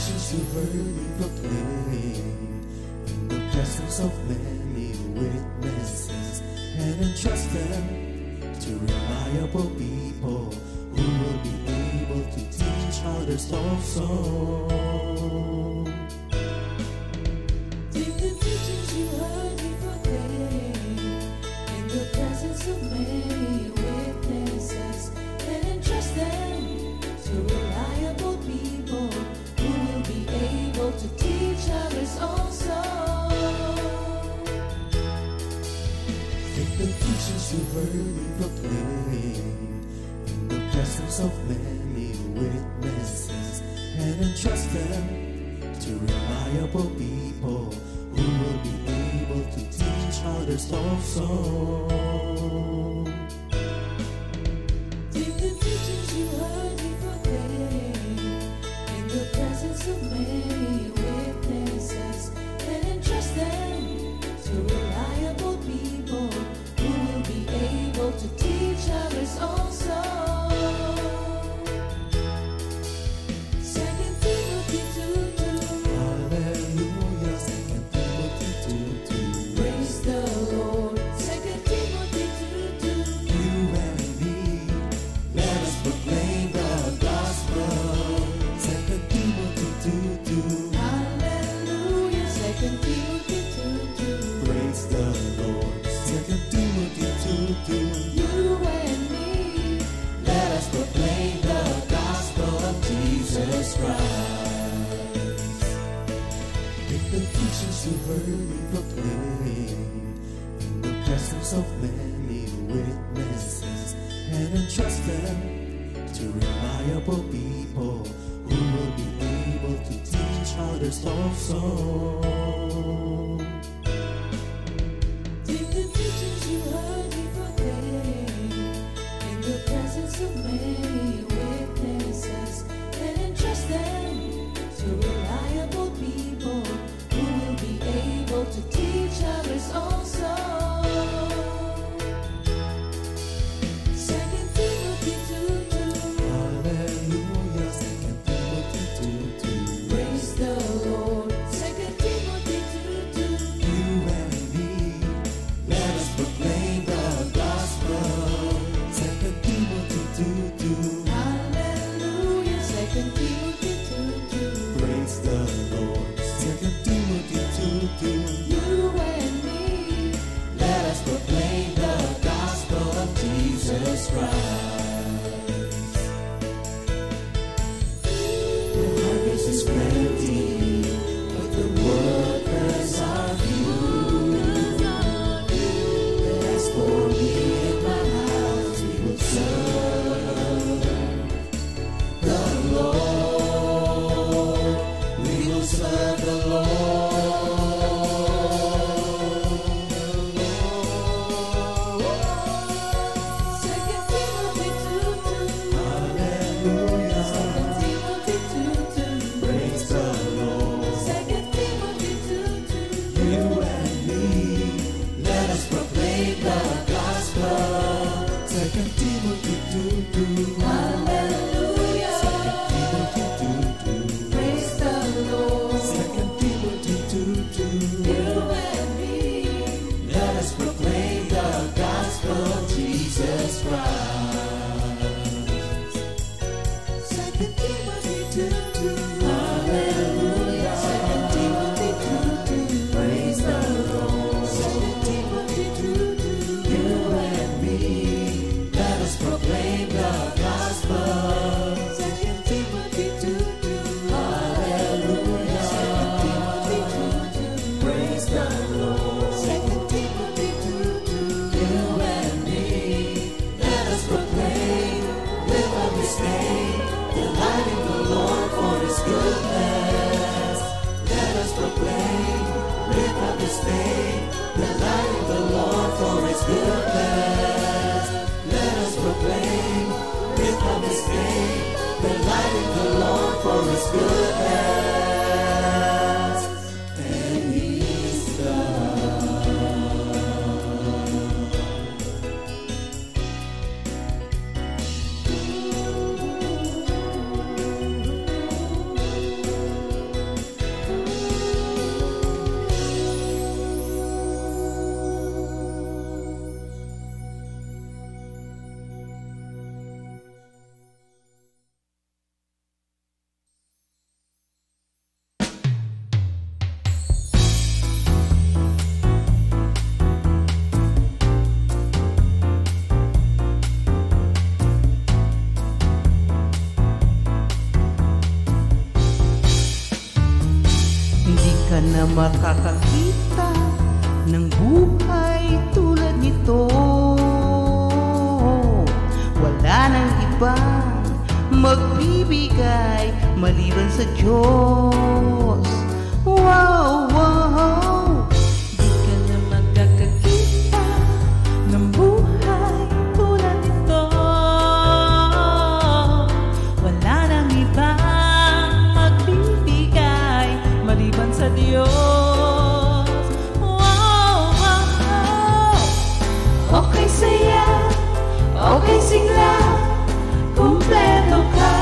teachings you heard me proclaim in the presence of many witnesses, and entrust them to reliable people who will be able to teach others also. Take the teachings you heard me proclaim in the presence of many witnesses, and entrust them to reliable people who will be able to teach others also. Take the teachings you heard me proclaim in the presence of many witnesses, and entrust them to reliable people who will be able to teach others also. Take the teachings you heard me proclaim in the presence of many witnesses, and entrust them to reliable people who will be able to teach others also. 2 Timothy 2:2. Hallelujah, 2 Timothy 2:2. Praise the Lord. 2 Timothy 2:2. You and me, let us proclaim the gospel. 2 Timothy 2:2. Hallelujah. 2 Timothy 2:2. Praise the Lord. 2 Timothy 2:2. You and me, Let us proclaim the gospel of Jesus Christ. Take the teachings you heard me proclaim in the presence of many witnesses, and entrust them to reliable people who will be able to teach others also. take the teachings you heard me proclaim in the presence of many witnesses, and entrust them to reliable people who will be able to teach others also. 2 Timothy 2:2. Hallelujah, 2 Timothy 2:2. Praise the Lord. 2 Timothy 2:2. You and me, let us proclaim the gospel. 2 Timothy 2:2. Hallelujah. 2 Timothy 2:2. Praise the Lord. 2 Timothy 2:2. You and me, Let us proclaim the gospel of Jesus Christ. The harvest is plenty, but the workers are few. As for me and my house, we will serve the Lord. We will serve the Lord. 2 Timothy 2:2. Hallelujah. 2 Timothy 2:2. Praise the Lord. 2 Timothy 2:2. You and me, let us proclaim the gospel. 2 Timothy 2:2. Hallelujah. 2 Timothy 2:2. Praise the Lord. 2 Timothy 2:2. You and me, Let us proclaim the gospel of Jesus Christ. 2 Timothy 2:2. Hallelujah. 2 Timothy 2:2. Praise the Lord. 2 Timothy 2:2. You and me, let us proclaim the gospel. 2 Timothy 2:2. Hallelujah. 2 Timothy 2:2. Praise the Lord. 2 Timothy 2:2. You and me, let us proclaim, live up His name, delighting the Lord for His goodness. Let us proclaim, live up His name, delighting the Lord for His goodness. Let us proclaim, live up His name, delighting the Lord for His goodness. And He's God. na makakakita ng buhay tulad nito. Wala nang ibang magbibigay maliban sa Diyos. Wow, wow. Di ka na magkakakita ng buhay tulad nito. Wala nang ibang magbibigay maliban sa Diyos. Wow, wow. Okay saya, okay sigla, kumpleto ka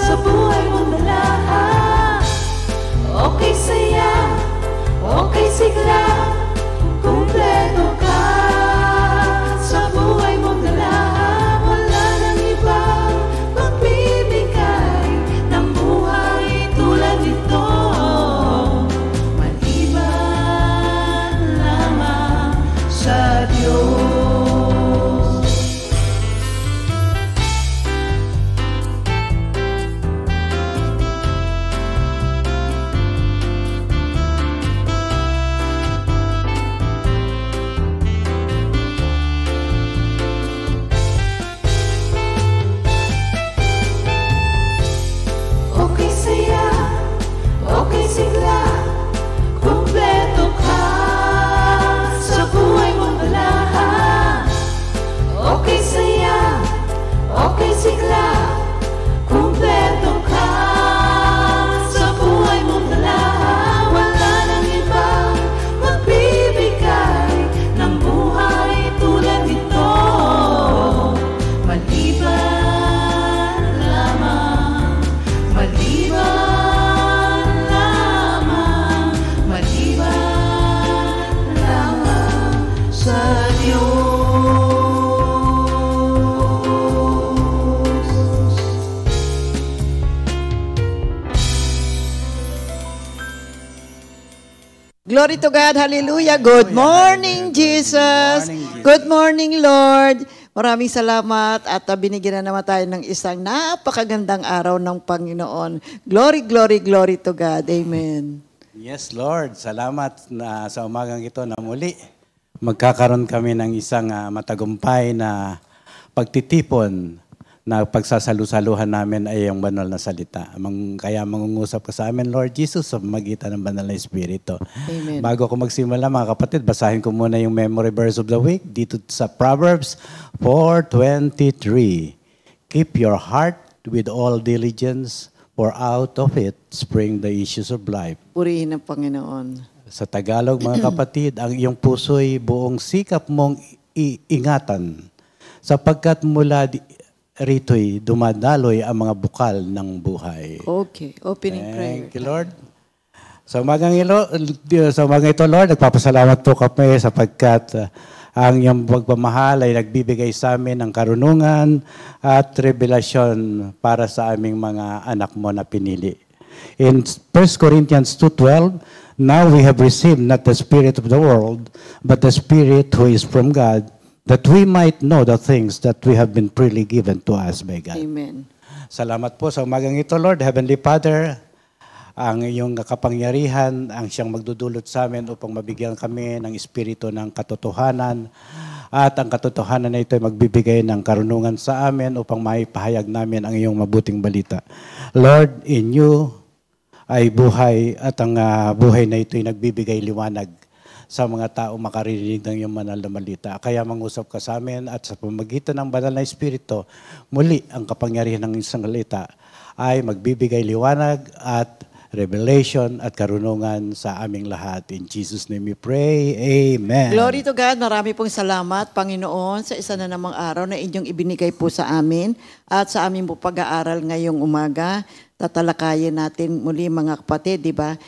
sa buhay mo na lahat. Okay saya, okay sigla, kumpleto ka sa buhay mo na lahat. Wala nang ibang magbibigay ng buhay tulad nito, maliban lamang sa Diyos. Okay saya, okay sigla, kumpleto ka sa buhay mo na lahat. Okay saya, okay sigla, kumpleto ka sa buhay mo na lahat. Wala nang ibang magbibigay ng buhay tulad nito, maliban lamang, maliban lamang, maliban lamang sa Diyos. Glory to God. Hallelujah. Good morning, Jesus. Good morning, Lord. Maraming salamat at binigyan na naman tayo ng isang napakagandang araw ng Panginoon. Glory, glory, glory to God. Amen. Yes, Lord. Salamat na sa umagang ito na muli magkakaroon kami ng isang matagumpay na pagtitipon na pagsasalu-saluhan namin ay ang banal na salita. Kaya mangungusap ka sa amin, Lord Jesus, sa magitan ng banal na Espiritu. Amen. Bago ako magsimula, mga kapatid, basahin ko muna yung memory verse of the week dito sa Proverbs 4:23. Keep your heart with all diligence, for out of it spring the issues of life. Purihin ang Panginoon. Sa Tagalog, mga kapatid, ang iyong puso'y buong sikap mong iingatan, sapagkat mula rito'y dumadaloy ang mga bukal ng buhay. Okay. Opening prayer. Thank you, Lord. Sa umagang ito, Lord, nagpapasalamat po kami sapagkat ang iyong pagmamahal ay nagbibigay sa amin ng karunungan at revelasyon para sa aming mga anak mo na pinili. In 1 Corinthians 2:12, now we have received not the spirit of the world, but the Spirit who is from God, that we might know the things that we have been freely given to us by God. Amen. Salamat po sa umagang ito, Lord. Heavenly Father, ang iyong kapangyarihan ang siyang magdudulot sa amin upang mabigyan kami ng espiritu ng katotohanan. At ang katotohanan na ito ay magbibigay ng karunungan sa amin upang maipahayag namin ang iyong mabuting balita. Lord, in you ay buhay at ang buhay na ito ay nagbibigay liwanag sa mga tao makaririnig ng iyong banal na balita. Kaya mangusap ka sa amin at sa pamagitan ng banal na Espiritu, muli ang kapangyarihan ng isang salita ay magbibigay liwanag at revelation at karunungan sa aming lahat. In Jesus' name we pray. Amen. Glory to God. Marami pong salamat, Panginoon, sa isa na namang araw na inyong ibinigay po sa amin at sa aming po pag-aaral ngayong umaga. Tatalakayin natin muli, mga kapatid, di ba?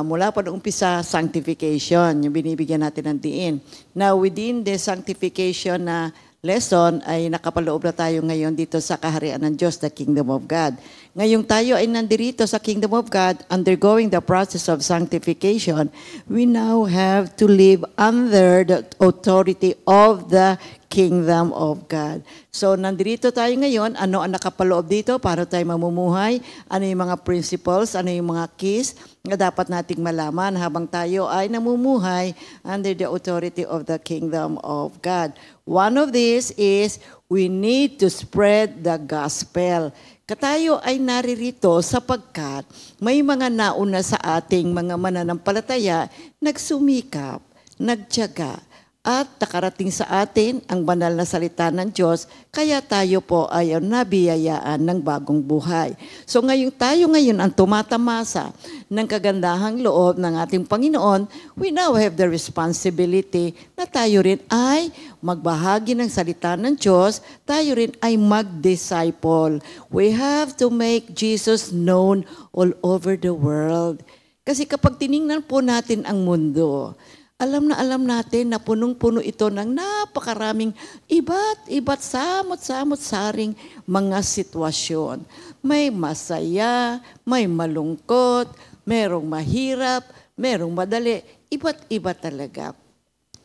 Mula pa noong umpisa, sanctification, yung binibigyan natin ng diin. Now, within the sanctification na lesson ay nakapaloob na tayo ngayon dito sa kaharian ng Diyos, the Kingdom of God. Ngayong tayo ay nandirito sa Kingdom of God, undergoing the process of sanctification, we now have to live under the authority of the kingdom of God. So, nandito tayo ngayon. Ano ang nakapaloob dito para tayo mamumuhay? Ano yung mga principles? Ano yung mga keys na dapat nating malaman habang tayo ay namumuhay under the authority of the kingdom of God? One of these is we need to spread the gospel. Tayo ay naririto sapagkat may mga nauna sa ating mga mananampalataya nagsumikap, nagtiyaga, at nakarating sa atin ang banal na salita ng Diyos, kaya tayo po ay nabiyayaan ng bagong buhay. So tayo ngayon ang tumatamasa ng kagandahang loob ng ating Panginoon, we now have the responsibility na tayo rin ay magbahagi ng salita ng Diyos, tayo rin ay mag-disciple. We have to make Jesus known all over the world. Kasi kapag tiningnan po natin ang mundo, alam natin na punong-puno ito ng napakaraming iba't samot-samot saring mga sitwasyon. May masaya, may malungkot, merong mahirap, merong madali, iba't iba talaga.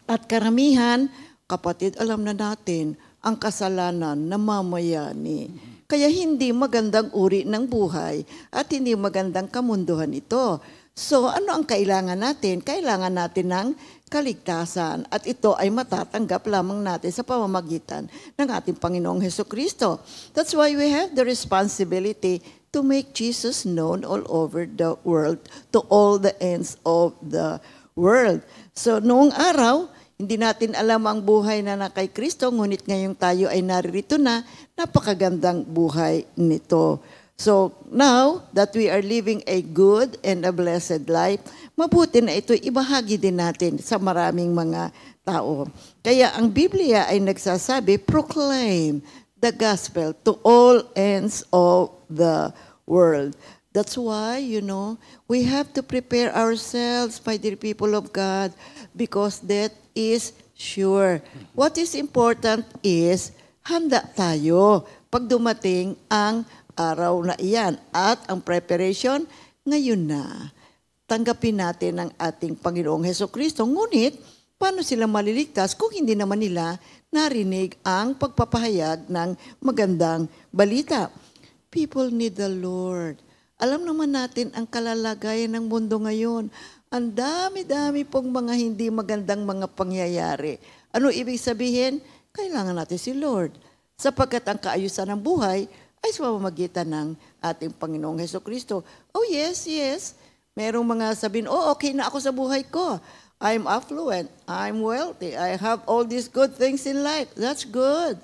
At karamihan, kapatid, alam na natin, ang kasalanan namamayani. Kaya hindi magandang uri ng buhay at hindi magandang kamunduhan ito. So, ano ang kailangan natin? Kailangan natin ng kaligtasan at ito ay matatanggap lamang natin sa pamamagitan ng ating Panginoong Hesukristo. That's why we have the responsibility to make Jesus known all over the world, to all the ends of the world. So, noong araw, hindi natin alam ang buhay na kay Kristo, ngunit ngayong tayo ay naririto na, napakagandang buhay nito. So, now that we are living a good and a blessed life, mabuti na ito ibahagi din natin sa maraming mga tao. Kaya ang Biblia ay nagsasabi, proclaim the gospel to all ends of the world. That's why, we have to prepare ourselves, my dear people of God, because that is sure. What is important is, handa tayo pag dumating ang araw na iyan. At ang preparation, ngayon na. Tanggapin natin ang ating Panginoong Hesukristo. Ngunit, paano sila maliligtas kung hindi naman nila narinig ang pagpapahayag ng magandang balita? People need the Lord. Alam naman natin ang kalalagayan ng mundo ngayon. Ang dami-dami pong mga hindi magandang mga pangyayari. Ano ibig sabihin? Kailangan natin si Lord. Sapagkat ang kaayusan ng buhay ay sa pamamagitan ng ating Panginoong Hesukristo. Oh yes. Merong mga sabihin, okay na ako sa buhay ko. I'm affluent, I'm wealthy, I have all these good things in life. That's good.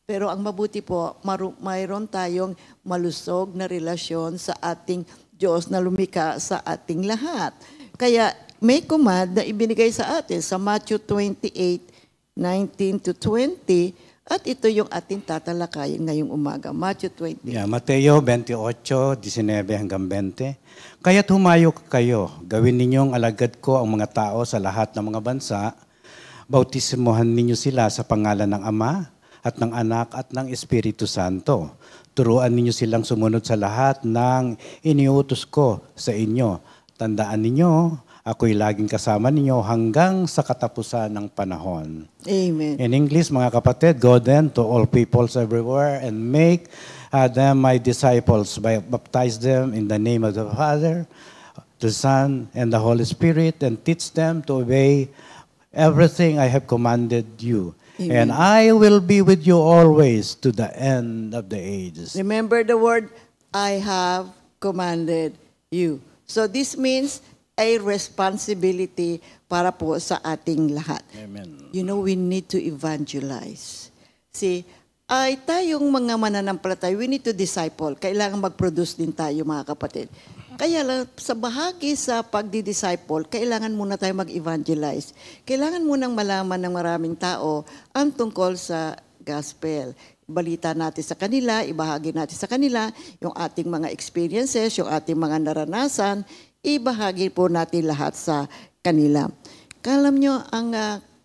Pero ang mabuti po, mayroon tayong malusog na relasyon sa ating Diyos na lumikha sa ating lahat. Kaya may command na ibinigay sa atin sa Matthew 28:19-20, at ito yung ating tatalakayin ngayong umaga. Matthew 20. Mateo 28:19-20. Kaya't humayo kayo, gawin ninyong alagad ko ang mga tao sa lahat ng mga bansa, bautismohan ninyo sila sa pangalan ng Ama at ng Anak at ng Espiritu Santo. Turuan ninyo silang sumunod sa lahat ng iniutos ko sa inyo. Tandaan ninyo, ako'y laging kasama ninyo hanggang sa katapusan ng panahon. Amen. In English, mga kapatid, go then to all peoples everywhere and make them my disciples, baptize them in the name of the Father, the Son, and the Holy Spirit, and teach them to obey everything I have commanded you. Amen. And I will be with you always to the end of the ages. Remember the word, I have commanded you. So this means a responsibility para po sa ating lahat. Amen. We need to evangelize. See, ay tayong mga mananampalataya, we need to disciple. Kailangan mag-produce din tayo, mga kapatid. Kaya lang, sa bahagi sa pagdi-disciple, kailangan muna tayo mag-evangelize. Kailangan munang malaman ng maraming tao ang tungkol sa gospel. Balita natin sa kanila, ibahagi natin sa kanila yung ating mga experiences, yung ating mga naranasan, ibahagi po natin lahat sa kanila. Alam nyo, ang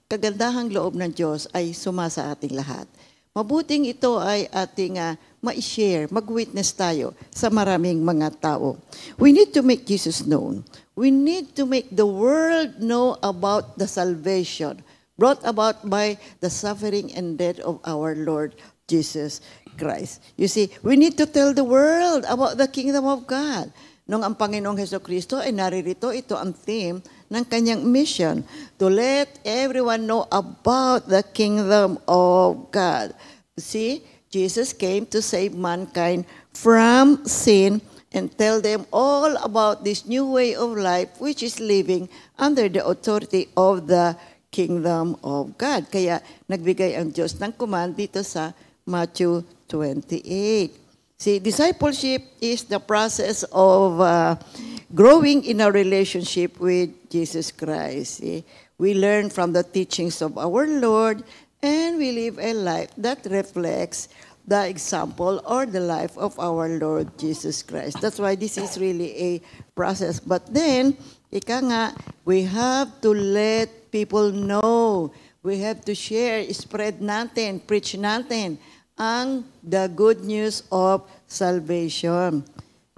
kagandahang loob ng Diyos ay sumasa ating lahat. Mabuting ito ay ating ma-share, mag-witness tayo sa maraming mga tao. We need to make Jesus known. We need to make the world know about the salvation. brought about by the suffering and death of our Lord Jesus Christ. You see, we need to tell the world about the kingdom of God. Nung ang Panginoong Hesukristo ay naririto, ito ang theme ng kanyang mission, to let everyone know about the kingdom of God. See, Jesus came to save mankind from sin and tell them all about this new way of life which is living under the authority of the kingdom of God. Kaya nagbigay ang Diyos ng command dito sa Matthew 28. See, discipleship is the process of growing in our relationship with Jesus Christ. See? We learn from the teachings of our Lord and we live a life that reflects the example or the life of our Lord Jesus Christ. That's why this is really a process. But then, ika nga, we have to let people know. We have to share, spread natin, preach natin ang the good news of salvation.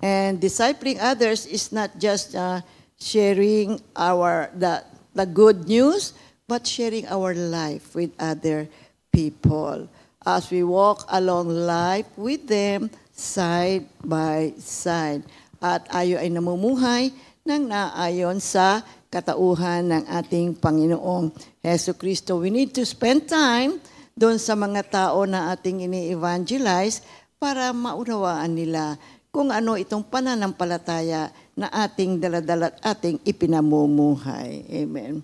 And discipling others is not just sharing the good news, but sharing our life with other people as we walk along life with them side by side. At ayo ay namumuhay ng naayon sa katauhan ng ating Panginoong Hesukristo. We need to spend time doon sa mga tao na ating ini-evangelize para maunawaan nila kung ano itong pananampalataya na ating daladala at ating ipinamumuhay. Amen.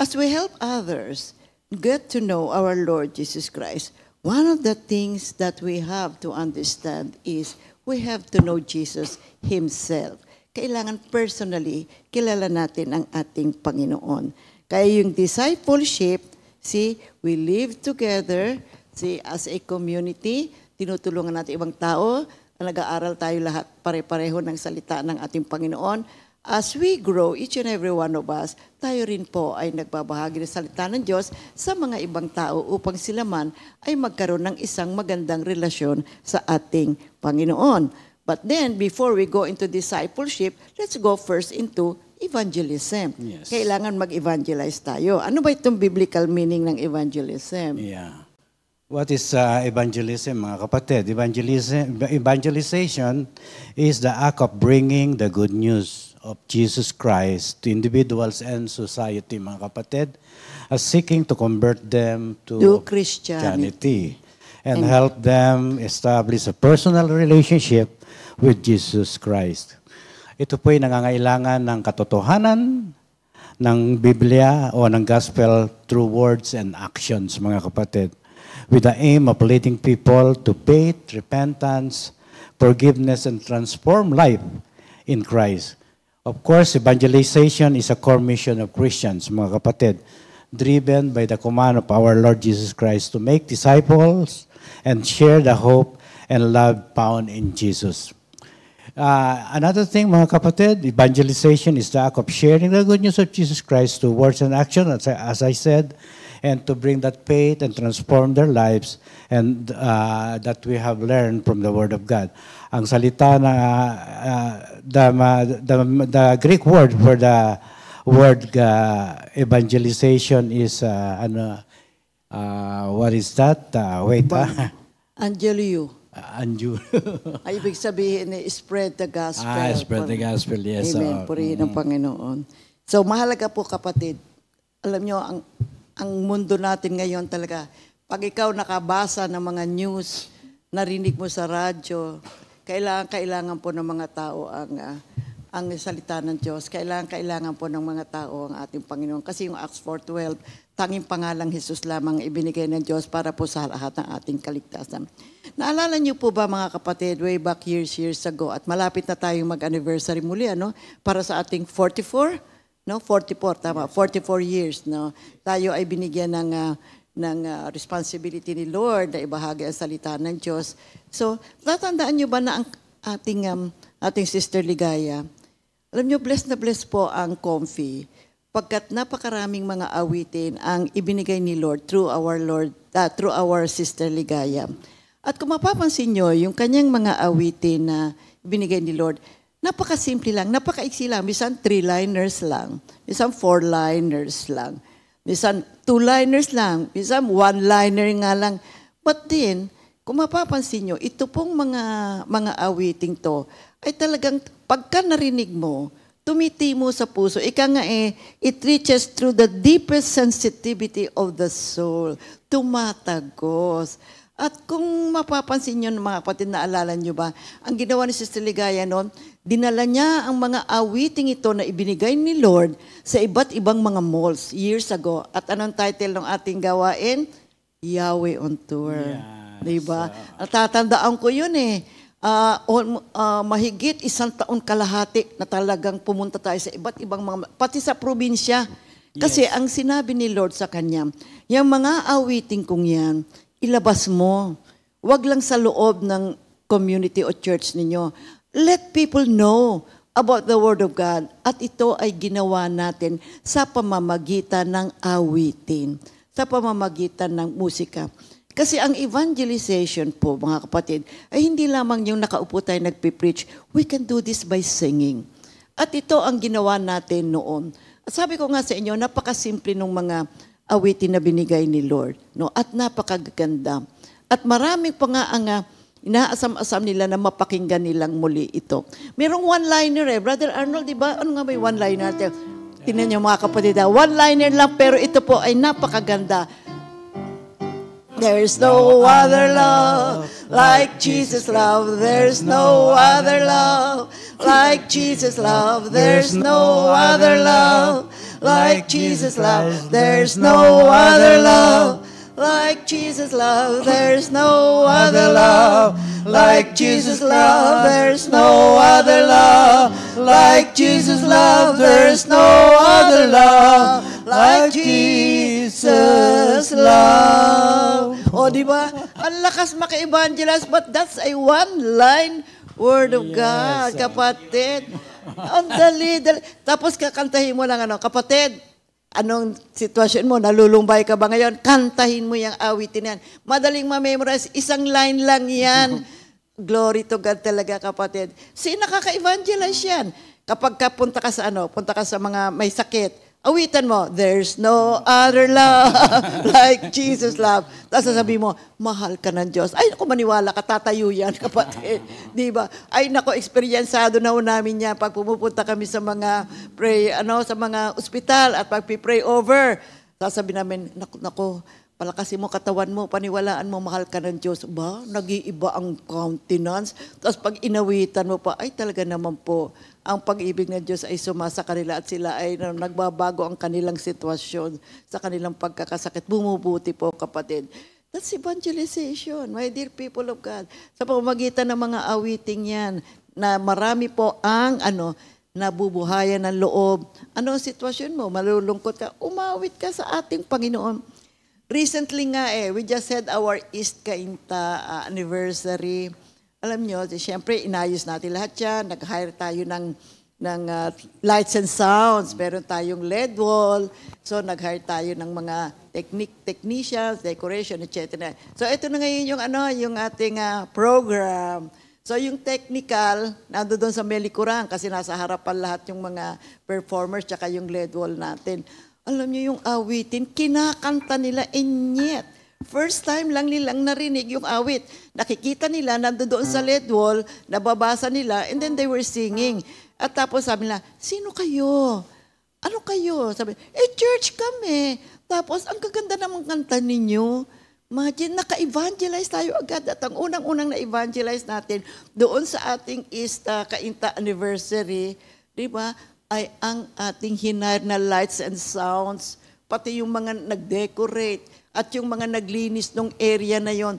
As we help others get to know our Lord Jesus Christ, one of the things that we have to understand is we have to know Jesus Himself. Kailangan personally, kilala natin ang ating Panginoon. Kaya yung discipleship, see, we live together, see, as a community, tinutulungan natin ibang tao, nag-aaral tayo lahat pare-pareho ng salita ng ating Panginoon. As we grow, each and every one of us, tayo rin po ay nagbabahagi ng salita ng Diyos sa mga ibang tao upang sila man ay magkaroon ng isang magandang relasyon sa ating Panginoon. But then, before we go into discipleship, let's go first into evangelism. Yes. Kailangan mag-evangelize tayo. Ano ba itong biblical meaning ng evangelism? Yeah. What is evangelism, mga kapatid? Evangelization is the act of bringing the good news of Jesus Christ to individuals and society, mga kapatid, seeking to convert them to Christianity and help them establish a personal relationship with Jesus Christ. Ito po ay nangangailangan ng katotohanan ng Biblia o ng Gospel through words and actions, mga kapatid, with the aim of leading people to faith, repentance, forgiveness, and transform life in Christ. Of course, evangelization is a core mission of Christians, mga kapatid, driven by the command of our Lord Jesus Christ to make disciples and share the hope and love found in Jesus. Another thing, mga kapatid, evangelization is the act of sharing the good news of Jesus Christ to words and action, as I said, and to bring that faith and transform their lives and that we have learned from the Word of God. Ang salita na the Greek word for the word evangelization is what is that? Angelio. Anju. Ay, ibig sabihin, spread the gospel. Spread the gospel, yes. Amen. Purihin ang Panginoon. So, mahalaga po, kapatid. Alam nyo, ang mundo natin ngayon talaga, pag ikaw nakabasa ng mga news, narinig mo sa radyo, kailangan po ng mga tao ang salita ng Diyos. Kailangan po ng mga tao ang ating Panginoon. Kasi yung Acts 4:12, tanging pangalang Jesus lamang ibinigay ng Diyos para po sa lahat ng ating kaligtasan. Naalala niyo po ba, mga kapatid, way back years ago, at malapit na tayong mag-anniversary muli, para sa ating 44? No, 44, tama, 44 years. No? Tayo ay binigyan ng responsibility ni Lord na ibahagi ang salita ng Diyos. So, tatandaan niyo ba na ang ating Sister Ligaya, alam niyo, blessed na blessed po ang Comfy, pagkat napakaraming mga awitin ang ibinigay ni Lord through our Sister Ligaya. At kung mapapansin nyo, yung kanyang mga awitin na ibinigay ni Lord, napakasimple lang, napakaiksi lang, bisan 3-liners lang, bisan 4-liners lang. Minsan, two-liners lang. Minsan, one-liner nga lang. But then, kung mapapansin nyo, ito pong mga awiting to, ay talagang pagka narinig mo, tumitimo sa puso. Ika nga it reaches through the deepest sensitivity of the soul. Tumatagos. At kung mapapansin nyo mga kapatid, naalala nyo ba, ang ginawa ni Sister Ligaya noon, dinala niya ang mga awiting ito na ibinigay ni Lord sa iba't ibang mga malls years ago. At anong title ng ating gawain? Yahweh on Tour. Yes. Diba? Natatandaan ko yun mahigit 1 taon kalahati na talagang pumunta tayo sa iba't ibang mga, pati sa probinsya. Kasi ang sinabi ni Lord sa kanya, yung mga awiting kong yan, ilabas mo. Huwag lang sa loob ng community o church ninyo. Let people know about the Word of God. At ito ay ginawa natin sa pamamagitan ng awitin, sa pamamagitan ng musika. Kasi ang evangelization po, mga kapatid, ay hindi lamang yung nakaupo tayo nagpipreach. We can do this by singing. At ito ang ginawa natin noon. At sabi ko nga sa inyo, napakasimple ng mga awitin na binigay ni Lord. No? At napakaganda. At marami pa nga ang inaasam-asam nila na mapakinggan nilang muli ito. Merong one-liner Brother Arnold, di ba? Ano nga ba yung one-liner? Tingnan niyo mga kapatid. One-liner lang, pero ito po ay napakaganda. There's no other love like Jesus' love. There's no other love like Jesus' love. There's no other love like Jesus' love. There's no other love like Jesus' love. There's no other love like Jesus' love. There's no other love like Jesus' love. There's no other love like Jesus' love. O, di ba? Ang lakas maka-evangelize, but that's a one-line word of God, kapatid. Ang dali. Tapos kakantahin mo lang, kapatid, anong sitwasyon mo? Nalulumbay ka ba ngayon? Kantahin mo yung awitin yan. Madaling ma-memorize, isang line lang yan. Glory to God talaga, kapatid. Nakaka-evangelize yan. Kapag punta ka sa mga may sakit, awitan mo, there's no other love like Jesus' love. Tapos sasabihin mo, mahal ka ng Diyos. Ay, naku, maniwala ka, tatayo yan, kapatid. Di ba? Ay, naku, eksperyensado na namin yan pag pumupunta kami sa mga sa mga ospital at pag-pray over. Sasabihin namin, naku, palakasin mo katawan mo, paniwalaan mo, mahal ka ng Diyos. Ba, nag-iiba ang countenance. Tapos pag inawitan mo pa, ay talaga naman po, ang pag-ibig ng Diyos ay sumasa kanila at sila ay nagbabago ang kanilang sitwasyon sa kanilang pagkakasakit. Bumubuti po, kapatid. That's evangelization, my dear people of God. Sa pamamagitan ng mga awiting yan, na marami po ang nabubuhayan ng loob. Ano ang sitwasyon mo? Malulungkot ka? Umawit ka sa ating Panginoon. Recently nga we just had our East Cainta anniversary. Alam nyo, siyempre inayos natin lahat yan. Nag-hire tayo ng lights and sounds. Meron tayong LED wall. So nag-hire tayo ng mga technicians, decoration, etc. So ito na ngayon yung ating program. So yung technical, nando doon sa Melikuran kasi nasa harapan lahat yung mga performers tsaka yung LED wall natin. Alam niyo yung awitin, kinakanta nila yet. First time lang nilang narinig yung awit. Nakikita nila, nandoon sa LED wall, nababasa nila, and then they were singing. At tapos sabi nila, sino kayo? Ano kayo? Sabi, church kami. Tapos, ang gaganda naman kanta ninyo. Imagine, naka-evangelize tayo agad. At ang unang-unang na-evangelize natin, doon sa ating East Cainta anniversary, di ba, ay ang ating hinire na lights and sounds, pati yung mga nag-decorate, at yung mga naglinis ng area na yon,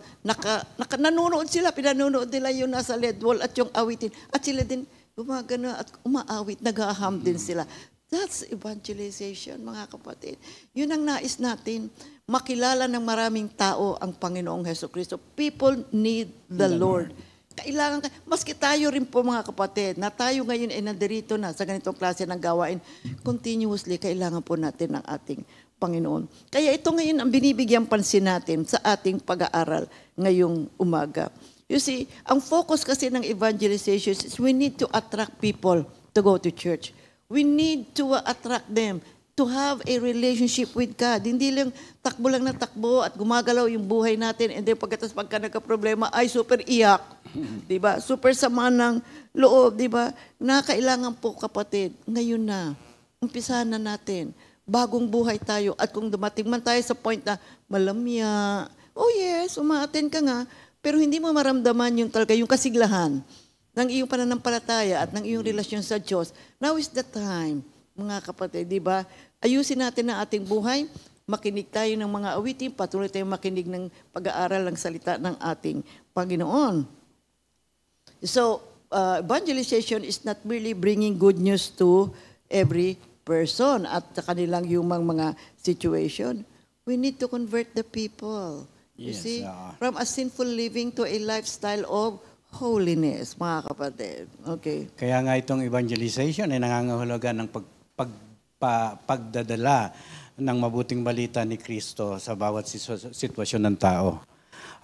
nanonood sila, pinanonood nila yung nasa LED wall at yung awitin. At sila din gumagana at umaawit, nag-aham din sila. That's evangelization, mga kapatid. Yun ang nais natin. Makilala ng maraming tao ang Panginoong Hesukristo. People need the Lord. Kailangan, maski tayo rin po mga kapatid, na tayo ngayon ay nandirito na sa ganitong klase ng gawain, continuously, kailangan po natin ng ating Panginoon. Kaya ito ngayon ang binibigyan pansin natin sa ating pag-aaral ngayong umaga. You see, ang focus kasi ng evangelization is we need to attract people to go to church. We need to attract them to have a relationship with God. Hindi lang takbo lang na takbo at gumagalaw yung buhay natin and then pagka nagka-problema, ay super iyak. Diba? Super sama ng loob, diba? Na kailangan po kapatid, ngayon na, umpisahan na natin. Bagong buhay tayo at kung dumating man tayo sa point na malamya, oh yes, umaattend ka nga, pero hindi mo maramdaman yung talaga, yung kasiglahan ng iyong pananampalataya at ng iyong relasyon sa Diyos. Now is the time, mga kapatid, di ba? Ayusin natin ang ating buhay, makinig tayo ng mga awitin, patuloy tayong makinig ng pag-aaral ng salita ng ating Panginoon. So, evangelization is not merely bringing good news to every person at sa kanilang humang mga situation. We need to convert the people. You Yes, see, from a sinful living to a lifestyle of holiness, mga kapatid. Okay. Kaya nga itong evangelization ay nangangahulugan ng pagdadala ng mabuting balita ni Kristo sa bawat sitwasyon ng tao.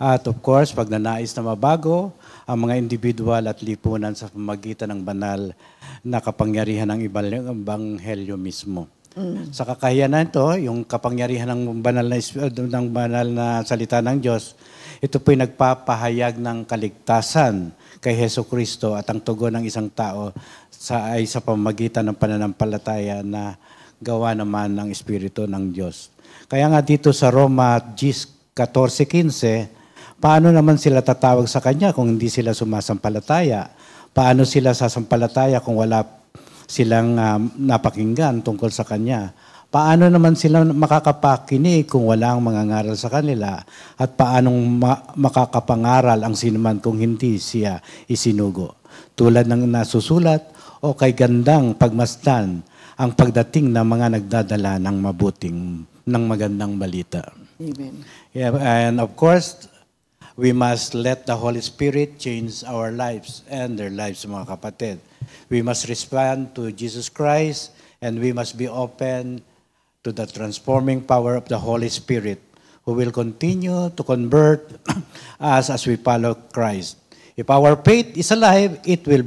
At of course, pag nanais na mabago ang mga individual at lipunan sa pamagitan ng banal na kapangyarihan ng ebanghelyo mismo. Sa kakayanan ito, yung kapangyarihan ng banal na salita ng Diyos, ito po'y nagpapahayag ng kaligtasan kay Hesus Kristo at ang tugon ng isang tao ay sa pamamagitan ng pananampalataya na gawa naman ng Espiritu ng Diyos. Kaya nga dito sa Roma 14:15, paano naman sila tatawag sa Kanya kung hindi sila sumasampalataya? Paano sila sasampalataya kung wala silang napakinggan tungkol sa Kanya? Paano naman sila makakapakinig kung walang mangangaral sa kanila? At paanong makakapangaral ang sinuman kung hindi siya isinugo? Tulad ng nasusulat, o kay gandang pagmasdan ang pagdating ng mga nagdadala ng magandang balita. Amen. Yeah, and of course, we must let the Holy Spirit change our lives and their lives, mga kapatid. We must respond to Jesus Christ and we must be open to the transforming power of the Holy Spirit who will continue to convert us as we follow Christ. If our faith is alive, it will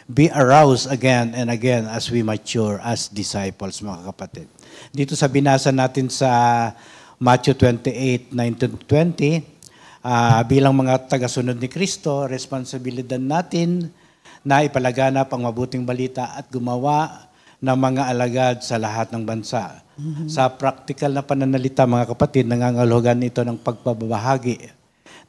be aroused again and again as we mature as disciples, mga kapatid. Dito sa binasa natin sa Matthew 28:19-20, bilang mga tagasunod ni Kristo, responsibilidad natin na ipalaganap ang mabuting balita at gumawa ng mga alagad sa lahat ng bansa. Sa practical na pananalita, mga kapatid, nangangahulugan ito ng pagpabahagi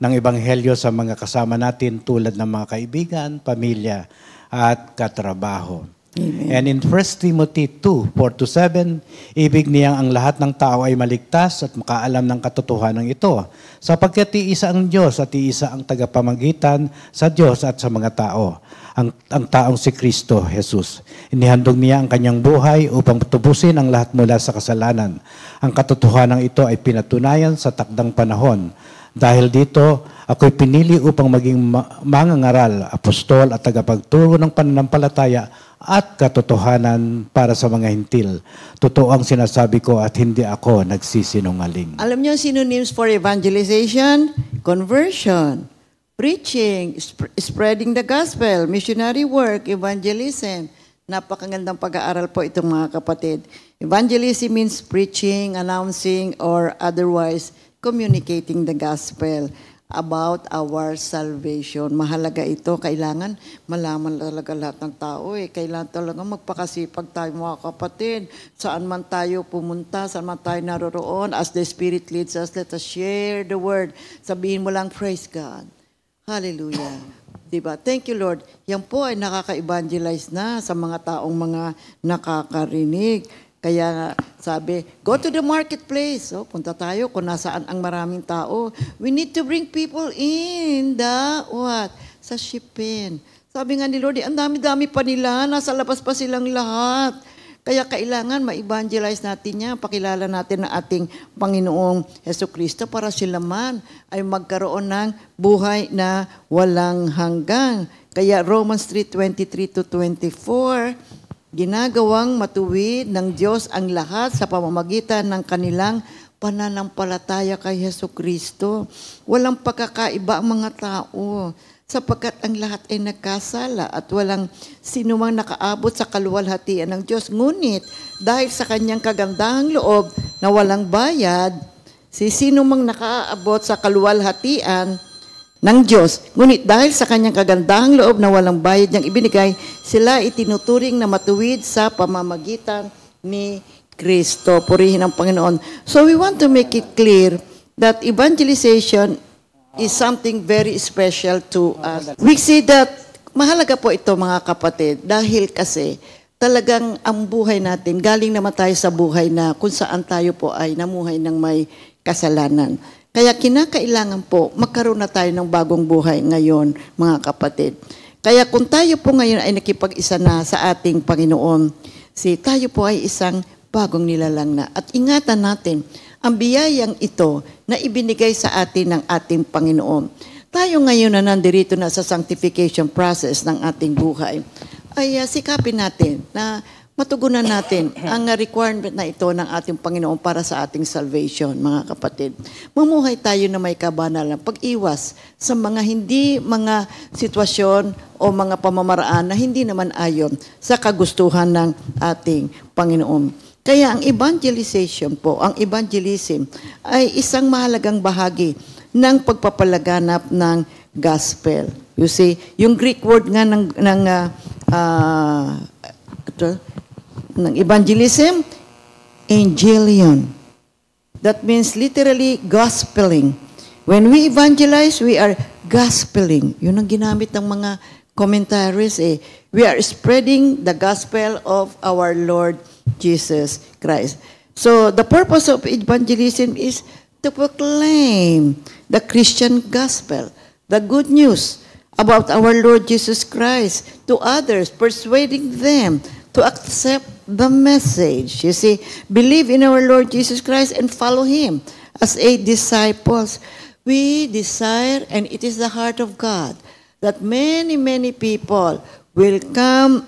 ng ebanghelyo sa mga kasama natin tulad ng mga kaibigan, pamilya, at katrabaho. Amen. And in 1 Timothy 2:4-7, ibig niyang ang lahat ng tao ay maligtas at makaalam ng katotohanan ito, sapagkat iisa ang Diyos at iisa ang tagapamagitan sa Diyos at sa mga tao, ang taong si Kristo Jesus. Inihandog niya ang kanyang buhay upang tubusin ang lahat mula sa kasalanan. Ang katotohanan ito ay pinatunayan sa takdang panahon. Dahil dito, ako'y pinili upang maging mangangaral, apostol at tagapagturo ng pananampalataya at katotohanan para sa mga hintil. Totoo ang sinasabi ko at hindi ako nagsisinungaling. Alam niyo ang synonyms for evangelization? Conversion, preaching, spreading the gospel, missionary work, evangelism. Napakagandang pag-aaral po itong mga kapatid. Evangelism means preaching, announcing, or otherwise communicating the gospel about our salvation. Mahalaga ito. Kailangan malaman talaga lahat ng tao. Kailangan talaga magpakasipag tayo, mga kapatid. Saan man tayo pumunta, saan man tayo naroroon, as the Spirit leads us, let us share the word. Sabihin mo lang, praise God. Hallelujah. Diba? Thank you, Lord. Yan po ay nakaka-evangelize na sa mga taong mga nakakarinig. Kaya sabi, go to the marketplace. So, punta tayo kung nasaan ang maraming tao. We need to bring people in the what? Sa shipping. Sabi nga ni Lord, ang dami-dami pa nila, nasa labas pa silang lahat. Kaya kailangan ma-evangelize natin yan, pakilala natin ang ating Panginoong Jesucristo para sila man ay magkaroon ng buhay na walang hanggan. Kaya Romans 3:23-24, ginagawang matuwid ng Diyos ang lahat sa pamamagitan ng kanilang pananampalataya kay Jesucristo. Walang pagkakaiba ang mga tao. sapagkat ang lahat ay nagkasala at walang sinumang nakaabot sa kaluwalhatian ng Diyos. Ngunit dahil sa kanyang kagandahang loob na walang bayad, sino mang nakaabot sa kaluwalhatian ng Diyos. Ngunit dahil sa kanyang kagandahang loob na walang bayad niyang ibinigay, sila itinuturing na matuwid sa pamamagitan ni Kristo. Purihin ang Panginoon. So we want to make it clear that evangelization is something very special to us. We see that mahalaga po ito mga kapatid dahil kasi talagang ang buhay natin, galing naman tayo sa buhay na kung saan tayo po ay namuhay ng may kasalanan. Kaya kinakailangan po magkaroon na tayo ng bagong buhay ngayon mga kapatid. Kaya kung tayo po ngayon ay nakipag-isa na sa ating Panginoon, tayo po ay isang bagong nilalang na. At ingatan natin ang biyayang ito na ibinigay sa atin ng ating Panginoon. Tayo ngayon na nandirito na sa sanctification process ng ating buhay, ay sikapin natin na matugunan natin ang requirement na ito ng ating Panginoon para sa ating salvation, mga kapatid. Mamuhay tayo na may kabanalan, pag-iwas sa mga sitwasyon o mga pamamaraan na hindi naman ayon sa kagustuhan ng ating Panginoon. Kaya ang evangelization po, ang evangelism ay isang mahalagang bahagi ng pagpapalaganap ng gospel. You see, yung Greek word nga ng evangelism, angelion. That means literally gospeling. When we evangelize, we are gospeling. Yun ang ginamit ng mga commentaries eh. We are spreading the gospel of our Lord Jesus Christ. So the purpose of evangelism is to proclaim the Christian gospel, the good news about our Lord Jesus Christ to others, persuading them to accept the message. You see, believe in our Lord Jesus Christ and follow Him as a disciples. We desire, and it is the heart of God, that many, many people will come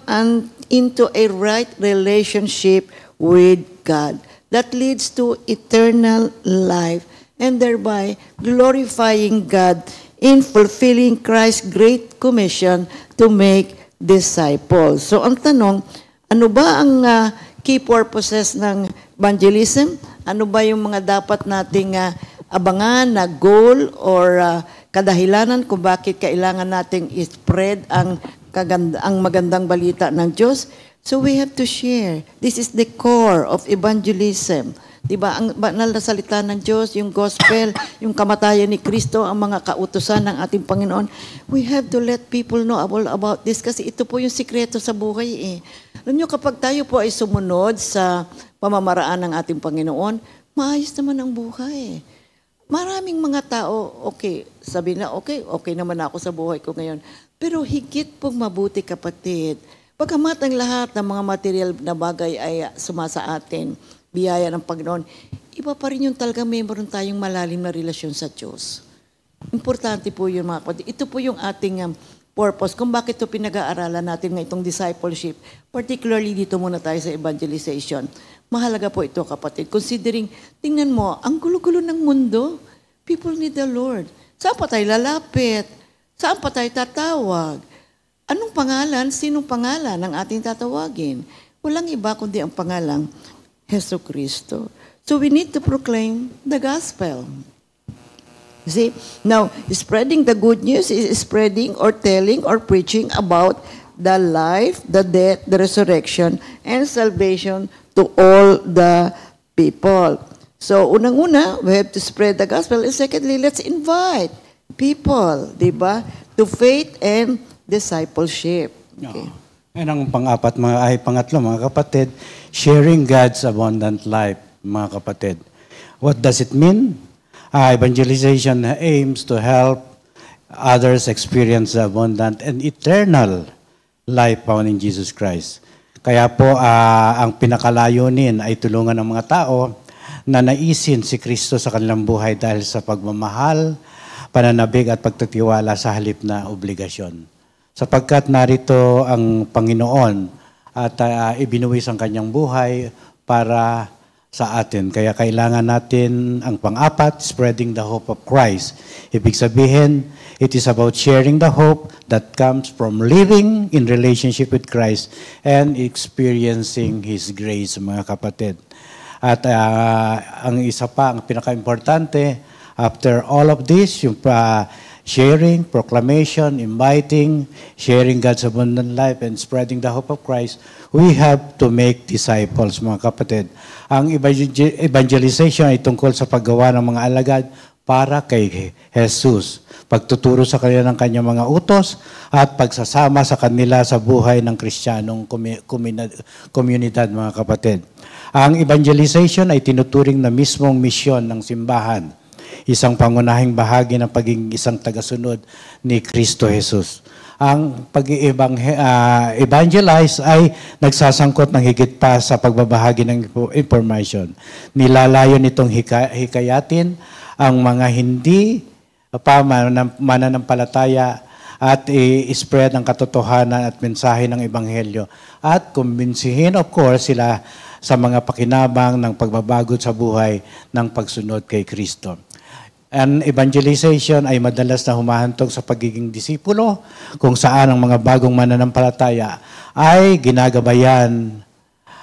into a right relationship with God that leads to eternal life and thereby glorifying God in fulfilling Christ's great commission to make disciples. So ang tanong, ano ba ang key purposes ng evangelism? Ano ba yung mga dapat nating abangan na goal or kadahilanan kung bakit kailangan nating i-spread ang magandang balita ng Diyos? So we have to share. This is the core of evangelism. Diba? Ang banal na salita ng Diyos, yung gospel, yung kamatayan ni Kristo, ang mga kautusan ng ating Panginoon. We have to let people know all about this kasi ito po yung sikreto sa buhay eh. Alam nyo, kapag tayo po ay sumunod sa pamamaraan ng ating Panginoon, maayos naman ang buhay. Maraming mga tao, okay, sabi na, okay naman ako sa buhay ko ngayon. Pero higit pong mabuti, kapatid. Pagkamat ang lahat ng mga material na bagay ay sumasa atin, biyaya ng Panginoon, iba pa rin yung talagang meron tayong malalim na relasyon sa Diyos. Importante po yun, mga kapatid. Ito po yung ating purpose kung bakit ito pinag-aaralan natin ng itong discipleship. Particularly dito muna tayo sa evangelization. Mahalaga po ito, kapatid. Considering, tingnan mo, ang gulo-gulo ng mundo, people need the Lord. Saan pa tayo lalapit? Saan pa tayo tatawag? Anong pangalan? Sinong pangalan ng ating tatawagin? Walang iba kundi ang pangalang Jesu Cristo. So we need to proclaim the gospel. You see? Now, spreading the good news is spreading or telling or preaching about the life, the death, the resurrection, and salvation to all the people. So, unang-una, we have to spread the gospel. And secondly, let's invite people, di ba, to faith and discipleship. Okay. And ang pangatlo, mga kapatid, sharing God's abundant life, mga kapatid. What does it mean? Evangelization aims to help others experience the abundant and eternal life found in Jesus Christ. Kaya po, ang pinakalayunin ay tulungan ng mga tao na naisin si Kristo sa kanilang buhay dahil sa pagmamahal, pananabik at pagtitiwala sa halip na obligasyon. Sapagkat narito ang Panginoon at ibinuwis ang kanyang buhay para sa atin. Kaya kailangan natin ang pang-apat, spreading the hope of Christ. Ibig sabihin, it is about sharing the hope that comes from living in relationship with Christ and experiencing His grace, mga kapatid. At ang isa pa, ang pinaka-importante, after all of this, yung sharing, proclamation, inviting, sharing God's abundant life, and spreading the hope of Christ, we have to make disciples, mga kapatid. Ang evangelization ay tungkol sa paggawa ng mga alagad para kay Jesus. Pagtuturo sa kanila ng kanyang mga utos at pagsasama sa kanila sa buhay ng Kristiyanong komunidad, mga kapatid. Ang evangelization ay tinuturing na mismong misyon ng simbahan. Isang pangunahing bahagi ng pagiging isang tagasunod ni Kristo Jesus. Ang pag-evangelize ay nagsasangkot ng higit pa sa pagbabahagi ng information. Nilalayo nitong hikayatin ang mga hindi pa mananampalataya at i-spread ang katotohanan at mensahe ng Ebanghelyo at kumbinsihin, of course, sila sa mga pakinabang ng pagbabago sa buhay ng pagsunod kay Kristo. Ang evangelization ay madalas na humahantog sa pagiging disipulo kung saan ang mga bagong mananampalataya ay ginagabayan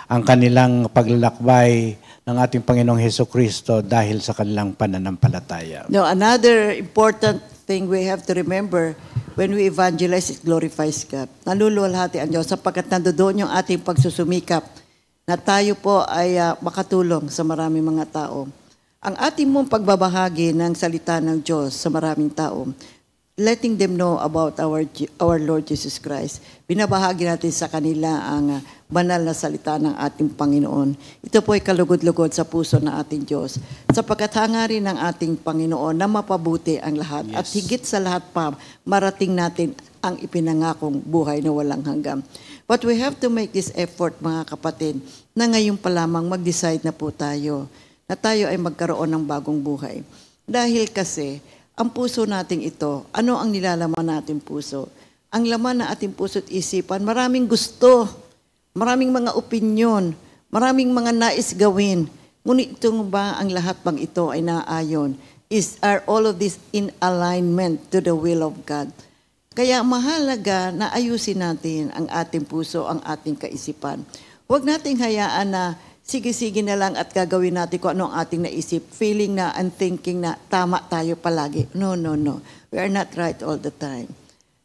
ang kanilang paglalakbay ng ating Panginoong Hesukristo dahil sa kanilang pananampalataya. Now, another important thing we have to remember when we evangelize, it glorifies God. Naluluwalhati ang Diyos sapagkat nandoon yung ating pagsusumikap na tayo po ay makatulong sa maraming mga tao. Ang ating mong pagbabahagi ng salita ng Diyos sa maraming tao, letting them know about our Lord Jesus Christ. Binabahagi natin sa kanila ang banal na salita ng ating Panginoon. Ito po ay kalugod-lugod sa puso ng ating Diyos. Sapagkat hangarin ng ating Panginoon na mapabuti ang lahat. Yes. At higit sa lahat pa, marating natin ang ipinangakong buhay na walang hanggan. But we have to make this effort, mga kapatid, na ngayon pa lamang mag-decide na po tayo na tayo ay magkaroon ng bagong buhay. Dahil kasi, ang puso nating ito, ano ang nilalaman nating puso? Ang laman na ating puso at isipan, maraming gusto, maraming mga opinyon, maraming mga nais gawin. Ngunit ito ba ang lahat bang ito ay naayon? Are all of this in alignment to the will of God? Kaya mahalaga na ayusin natin ang ating puso, ang ating kaisipan. Huwag nating hayaan na sige-sige na lang at gagawin natin kung ano ang ating naisip, feeling na and thinking na tama tayo palagi. No, no, no. We are not right all the time.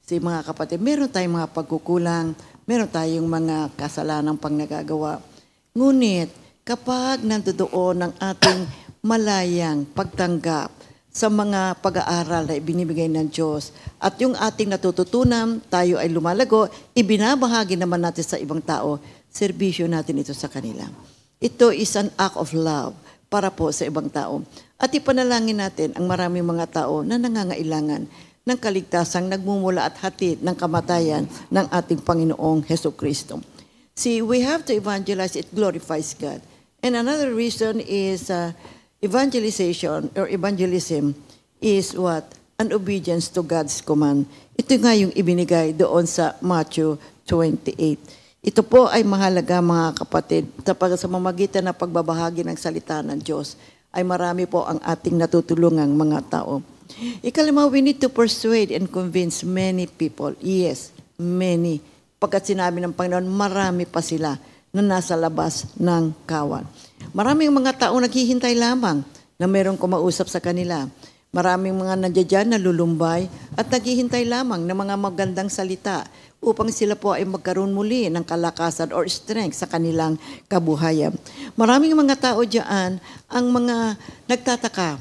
Si mga kapatid, meron tayong mga pagkukulang, meron tayong mga kasalanang pang nagagawa. Ngunit, kapag nandoon ang ating malayang pagtanggap sa mga pag-aaral na ibinibigay ng Diyos at yung ating natututunan, tayo ay lumalago, ibinabahagi naman natin sa ibang tao, serbisyo natin ito sa kanila. Ito is an act of love para po sa ibang tao. At ipanalangin natin ang maraming mga tao na nangangailangan ng kaligtasang nagmumula at hatid ng kamatayan ng ating Panginoong Hesukristo. See, we have to evangelize, it glorifies God. And another reason is evangelization or evangelism is what? An obedience to God's command. Ito nga yung ibinigay doon sa Matthew 28. Ito po ay mahalaga, mga kapatid, sa mamagitan ng pagbabahagi ng salita ng Diyos ay marami po ang ating natutulungang mga tao. Ikalima, we need to persuade and convince many people. Yes, many. Pagkat sinabi ng Panginoon, marami pa sila na nasa labas ng kawan. Maraming mga tao naghihintay lamang na mayroong kumausap sa kanila. Maraming mga nandiyan na lulumbay at naghihintay lamang ng mga magandang salita upang sila po ay magkaroon muli ng kalakasan or strength sa kanilang kabuhayan. Maraming mga tao diyan ang mga nagtataka,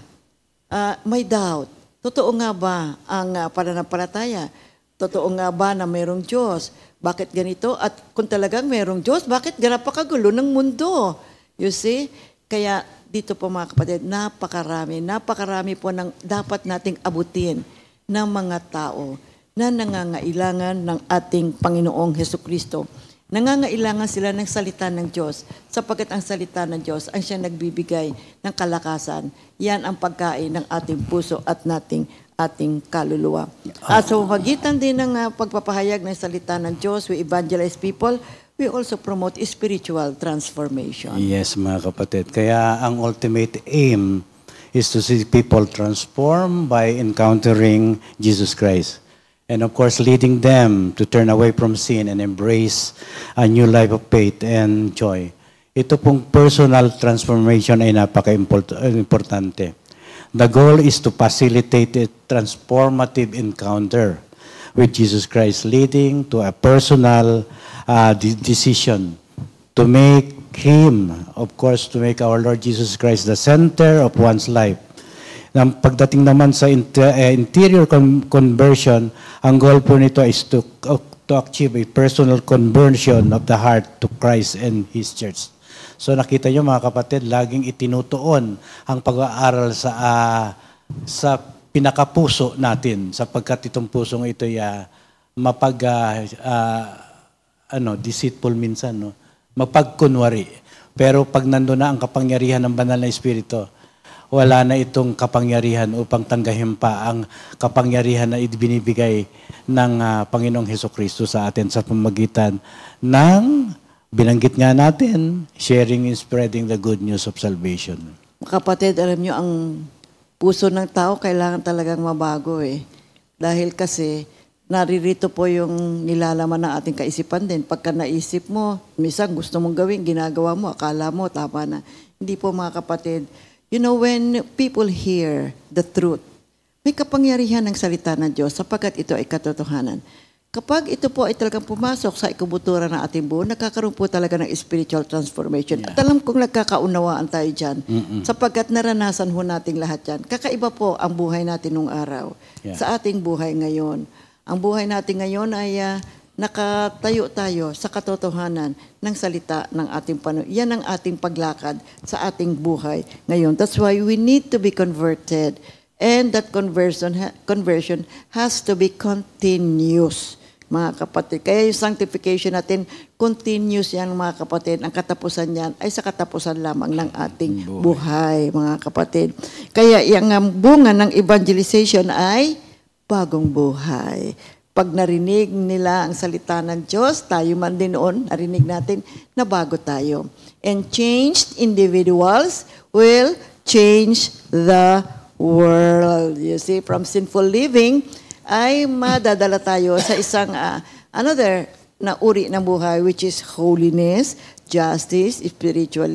may doubt. Totoo nga ba ang pananampalataya? Totoo nga ba na mayroong Diyos? Bakit ganito? At kung talagang mayroong Diyos, bakit napakagulo ng mundo? You see? Kaya dito po, mga kapatid, napakarami po ng dapat nating abutin ng mga tao na nangangailangan ng ating Panginoong Hesukristo. Nangangailangan sila ng salita ng Diyos sapagkat ang salita ng Diyos ang siyang nagbibigay ng kalakasan. Yan ang pagkain ng ating puso at ating kaluluwa. At sa magitan din ng pagpapahayag ng salita ng Diyos, we evangelize people we also promote spiritual transformation. Yes, mga kapatid. Kaya ang ultimate aim is to see people transform by encountering Jesus Christ. And of course, leading them to turn away from sin and embrace a new life of faith and joy. Ito pong personal transformation ay napaka-importante. The goal is to facilitate a transformative encounter with Jesus Christ, leading to a personal decision to make Him, of course, to make our Lord Jesus Christ the center of one's life. Pagdating naman sa interior conversion, ang goal po nito is to achieve a personal conversion of the heart to Christ and His church. So nakita nyo mga kapatid, laging itinutuon ang pag-aaral sa pinakapuso natin, sapagkat itong pusong ito ay deceitful minsan, no? Mapagkunwari. Pero pag nandun na ang kapangyarihan ng banal na Espiritu, wala na itong kapangyarihan upang tanggahin pa ang kapangyarihan na ibinibigay ng Panginoong Hesukristo sa atin sa pamamagitan ng, binanggit nga natin, sharing and spreading the good news of salvation. Kapatid, alam nyo, ang puso ng tao kailangan talagang mabago eh. Dahil kasi, naririto po yung nilalaman ng ating kaisipan din. Pagka naisip mo, minsan gusto mong gawin, ginagawa mo, akala mo, tama na. Hindi po mga kapatid. You know, when people hear the truth, may kapangyarihan ng salita ng Diyos sapagkat ito ay katotohanan. Kapag ito po ay talagang pumasok sa ikubuturan ng ating buo, nakakaroon po talaga ng spiritual transformation. Yeah. At alam kong nagkakaunawaan tayo dyan, sapagkat naranasan ho nating lahat yan. Kakaiba po ang buhay natin nung araw sa ating buhay ngayon. Ang buhay natin ngayon ay nakatayo tayo sa katotohanan ng salita ng ating Panginoon. Yan ang ating paglakad sa ating buhay ngayon. That's why we need to be converted. And that conversion has to be continuous, mga kapatid. Kaya yung sanctification natin, continuous yan, mga kapatid. Ang katapusan yan ay sa katapusan lamang ng ating buhay, mga kapatid. Kaya yung bunga ng evangelization ay bagong buhay. Pag narinig nila ang salita ng Diyos, tayo man din noon, narinig natin na bago tayo. And changed individuals will change the world. You see, from sinful living, ay madadala tayo sa isang another na uri ng buhay, which is holiness, justice, spiritual,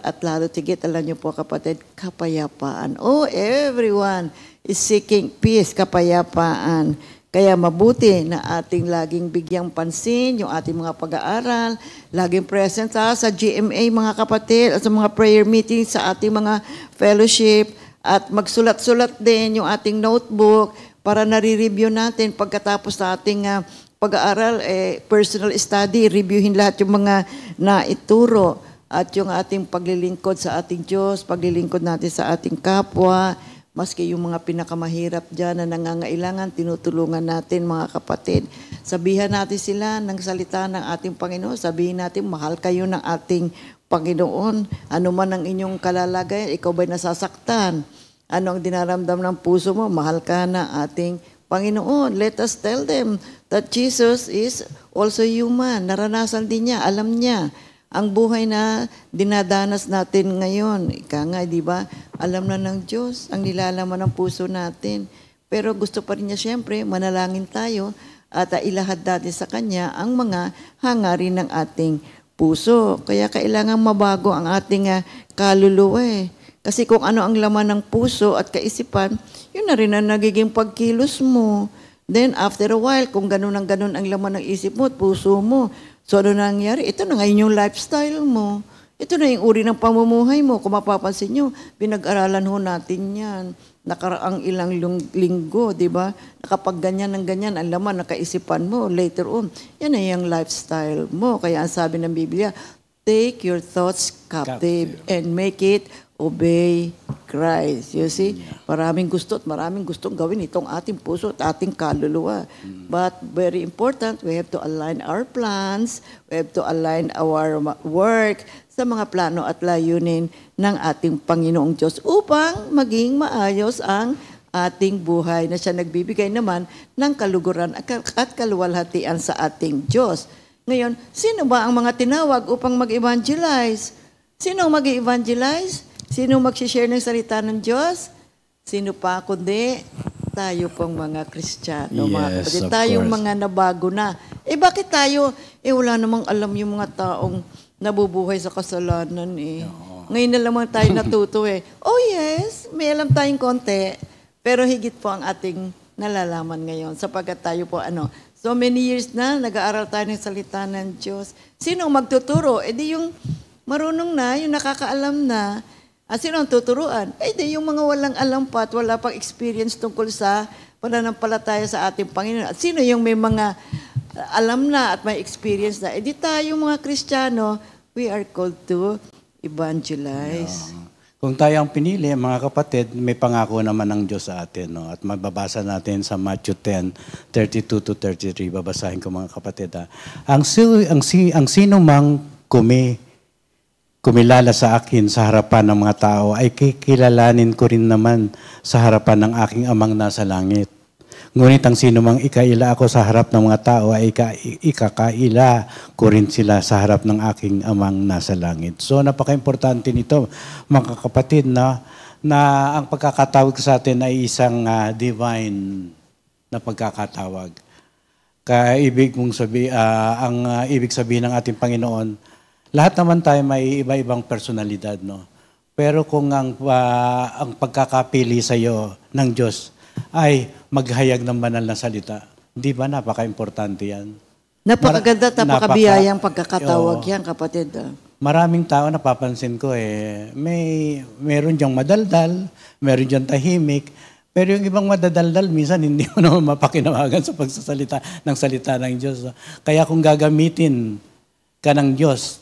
at lalo tigit, alam niyo po kapatid, kapayapaan. Oh, everyone is seeking peace, kapayapaan. Kaya mabuti na ating laging bigyang pansin yung ating mga pag-aaral, laging present sa GMA mga kapatid, at sa mga prayer meetings, sa ating mga fellowship, at magsulat-sulat din yung ating notebook para nare-review natin pagkatapos sa ating pag-aaral, personal study, reviewin lahat yung mga naituro at yung ating paglilingkod sa ating Diyos, paglilingkod natin sa ating kapwa. Maski yung mga pinakamahirap dyan na nangangailangan, tinutulungan natin mga kapatid. Sabihan natin sila ng salita ng ating Panginoon. Sabihin natin, mahal kayo ng ating Panginoon. Ano man ang inyong kalalagayan, ikaw ba'y nasasaktan? Ano ang dinaramdam ng puso mo? Mahal ka ng ating Panginoon. Let us tell them that Jesus is also human. Naranasan din niya, alam niya. Ang buhay na dinadanas natin ngayon, ika nga, di ba? Alam na ng Diyos ang nilalaman ng puso natin. Pero gusto pa rin niya siyempre, manalangin tayo at ilahad natin sa Kanya ang mga hangarin ng ating puso. Kaya kailangan mabago ang ating kaluluwa eh. Kasi kung ano ang laman ng puso at kaisipan, yun na rin ang nagiging pagkilos mo. Then after a while, kung ganun ang laman ng isip mo at puso mo, so ano nangyari? Ito na ngayon yung lifestyle mo. Ito na yung uri ng pamumuhay mo. Kung mapapansin nyo, pinag-aralan ho natin yan. Nakaraang ilang linggo, di ba? Nakapag ganyan ng ganyan, ang laman, nakaisipan mo, later on, yan na yung lifestyle mo. Kaya ang sabi ng Biblia, take your thoughts captive and make it obey Christ. You see? Maraming gusto at maraming gustong gawin itong ating puso at ating kaluluwa. But very important, we have to align our plans, we have to align our work sa mga plano at layunin ng ating Panginoong Diyos upang maging maayos ang ating buhay na siya nagbibigay naman ng kaluguran at kaluwalhatian sa ating Diyos. Ngayon, sino ba ang mga tinawag upang mag-evangelize? Sino ang mag-evangelize? Sino mag-share ng salita ng Diyos? Sino pa kundi tayo pong mga Kristiyano, mga Yes, kapatid. of Tayong course. mga nabago na. Bakit tayo? Wala namang alam yung mga taong nabubuhay sa kasalanan eh. Ngayon na lamang tayo natuto eh. Oh yes, may alam tayong konti. Pero higit po ang ating nalalaman ngayon sapagkat tayo po so many years na nag-aaral tayo ng salita ng Diyos. Sino ang magtuturo? Di yung marunong na, yung nakakaalam na. Sino ang tuturuan? Di yung mga walang alam pa at wala pang experience tungkol sa pananampalataya sa ating Panginoon. At sino yung may mga alam na at may experience na? Di tayo mga Kristiyano, we are called to evangelize. Kung tayo ang pinili, mga kapatid, may pangako naman ng Diyos sa atin. No? At mababasa natin sa Matthew 10, 32 to 33. Babasahin ko mga kapatid. Ang sino mang kumilala sa akin sa harapan ng mga tao ay kikilalanin ko rin naman sa harapan ng aking amang nasa langit. Ngunit ang sino mang ikaila ako sa harap ng mga tao ay ikakaila ko rin sila sa harap ng aking amang nasa langit. So napaka-importante nito mga kapatid na ang pagkakatawag sa atin ay isang divine na pagkakatawag. Ibig sabihin ng ating Panginoon, lahat naman tayo may iba-ibang personalidad, no? Pero kung ang pagkakapili sa iyo ng Diyos ay maghayag ng banal na salita, di ba napaka-importante yan? Napakaganda at napakabiyayang pagkakatawag yan, kapatid. Maraming tao napapansin ko meron diyang madaldal, meron diyang tahimik, pero yung ibang madadaldal, minsan hindi mo naman mapakinawagan sa pagsasalita ng salita ng Diyos. Kaya kung gagamitin ka ng Diyos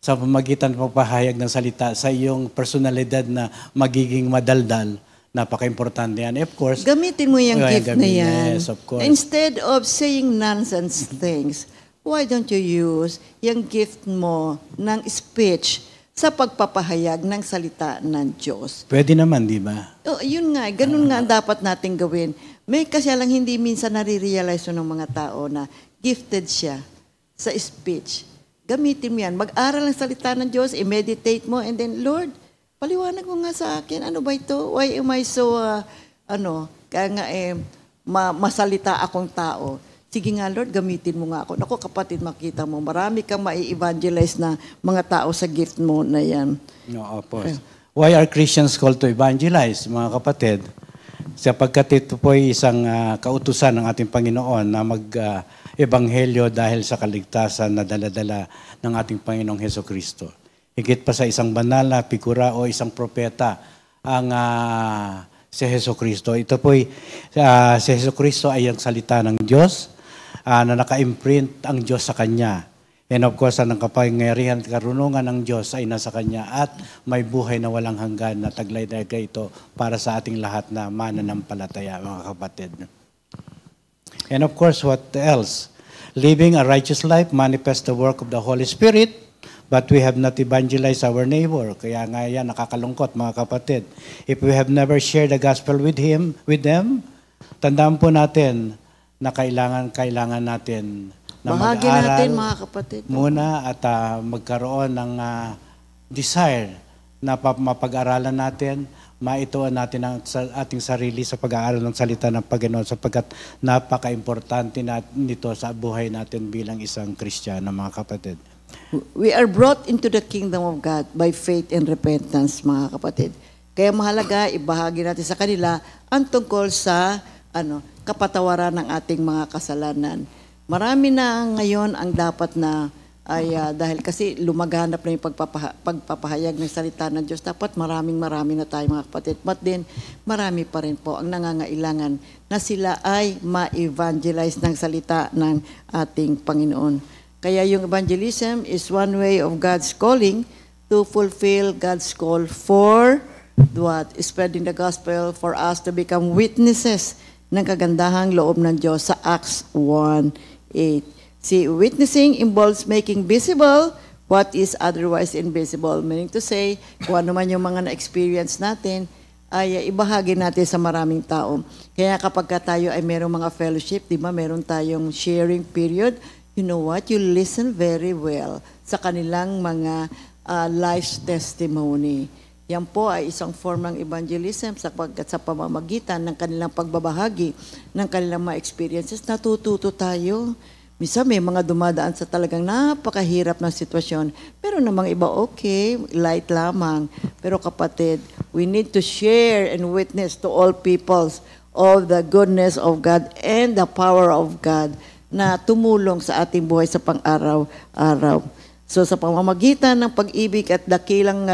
sa pamagitan ng pagpahayag ng salita sa iyong personalidad na magiging madaldal, napaka-importante yan. Of course, gamitin mo yung gift na yan. Yes, of course. Instead of saying nonsense things, why don't you use yung gift mo ng speech sa pagpapahayag ng salita ng Diyos? Pwede naman, di ba? Yun nga, ganun nga ang dapat natin gawin. May kasi lang hindi minsan nare-realize ng mga tao na gifted siya sa speech. Gamitin mo yan. Mag-aral ng salita ng Diyos, i-meditate mo, and then, Lord, paliwanag mo nga sa akin, ano ba ito? Why am I so, kaya nga masalita akong tao. Sige nga, Lord, gamitin mo nga ako. Naku, kapatid, makita mo, marami kang mai-evangelize na mga tao sa gift mo na yan. No, of course. Why are Christians called to evangelize, mga kapatid? Sapagkat ito po ay isang kautusan ng ating Panginoon na mag-ebanghelyo dahil sa kaligtasan na dala-dala ng ating Panginoong Hesukristo. Higit pa sa isang banal na figura o isang propeta ang si Hesukristo. Ito po si Hesukristo ay ang salita ng Diyos na naka-imprint ang Diyos sa Kanya. And of course, ang kapangyarihan at karunungan ng Diyos ay nasa Kanya at may buhay na walang hanggan na taglay-taglay ito para sa ating lahat na mananampalataya, mga kapatid. And of course, what else? Living a righteous life manifests the work of the Holy Spirit, but we have not evangelized our neighbor. Kaya nga yan, nakakalungkot, mga kapatid. If we have never shared the gospel with them, tandaan po natin na kailangan natin na Bahagi mag-aral natin, mga kapatid. muna at magkaroon ng desire na mapag-aralan natin, maituan natin ang ating sarili sa pag-aaral ng salita ng Panginoon sapagkat napaka-importante nito sa buhay natin bilang isang Kristiyano, mga kapatid. We are brought into the kingdom of God by faith and repentance, mga kapatid. Kaya mahalaga, ibahagi natin sa kanila ang tungkol sa kapatawaran ng ating mga kasalanan. Marami na ngayon ang dapat na dahil kasi lumaganap na yung pagpapahayag ng salita ng Diyos, dapat marami na tayo, mga kapatid. But then, marami pa rin po ang nangangailangan na sila ay ma-evangelize ng salita ng ating Panginoon. Kaya yung evangelism is one way of God's calling to fulfill God's call for what? Spreading the gospel, for us to become witnesses ng kagandahang loob ng Diyos sa Acts 1:8. See, witnessing involves making visible what is otherwise invisible. Meaning to say, kung ano man yung mga na-experience natin, ay ibahagi natin sa maraming tao. Kaya kapag tayo ay merong mga fellowship, di ba, meron tayong sharing period, you know what? You listen very well sa kanilang mga life testimony. Yan po ay isang form ng evangelism sapagkat sa pamamagitan ng kanilang pagbabahagi ng kanilang mga experiences, natututo tayo. Minsan may mga dumadaan sa talagang napakahirap na sitwasyon. Pero namang iba, okay, light lamang. Pero kapatid, we need to share and witness to all peoples of the goodness of God and the power of God na tumulong sa ating buhay sa pang-araw-araw. So sa pamamagitan ng pag-ibig at dakilang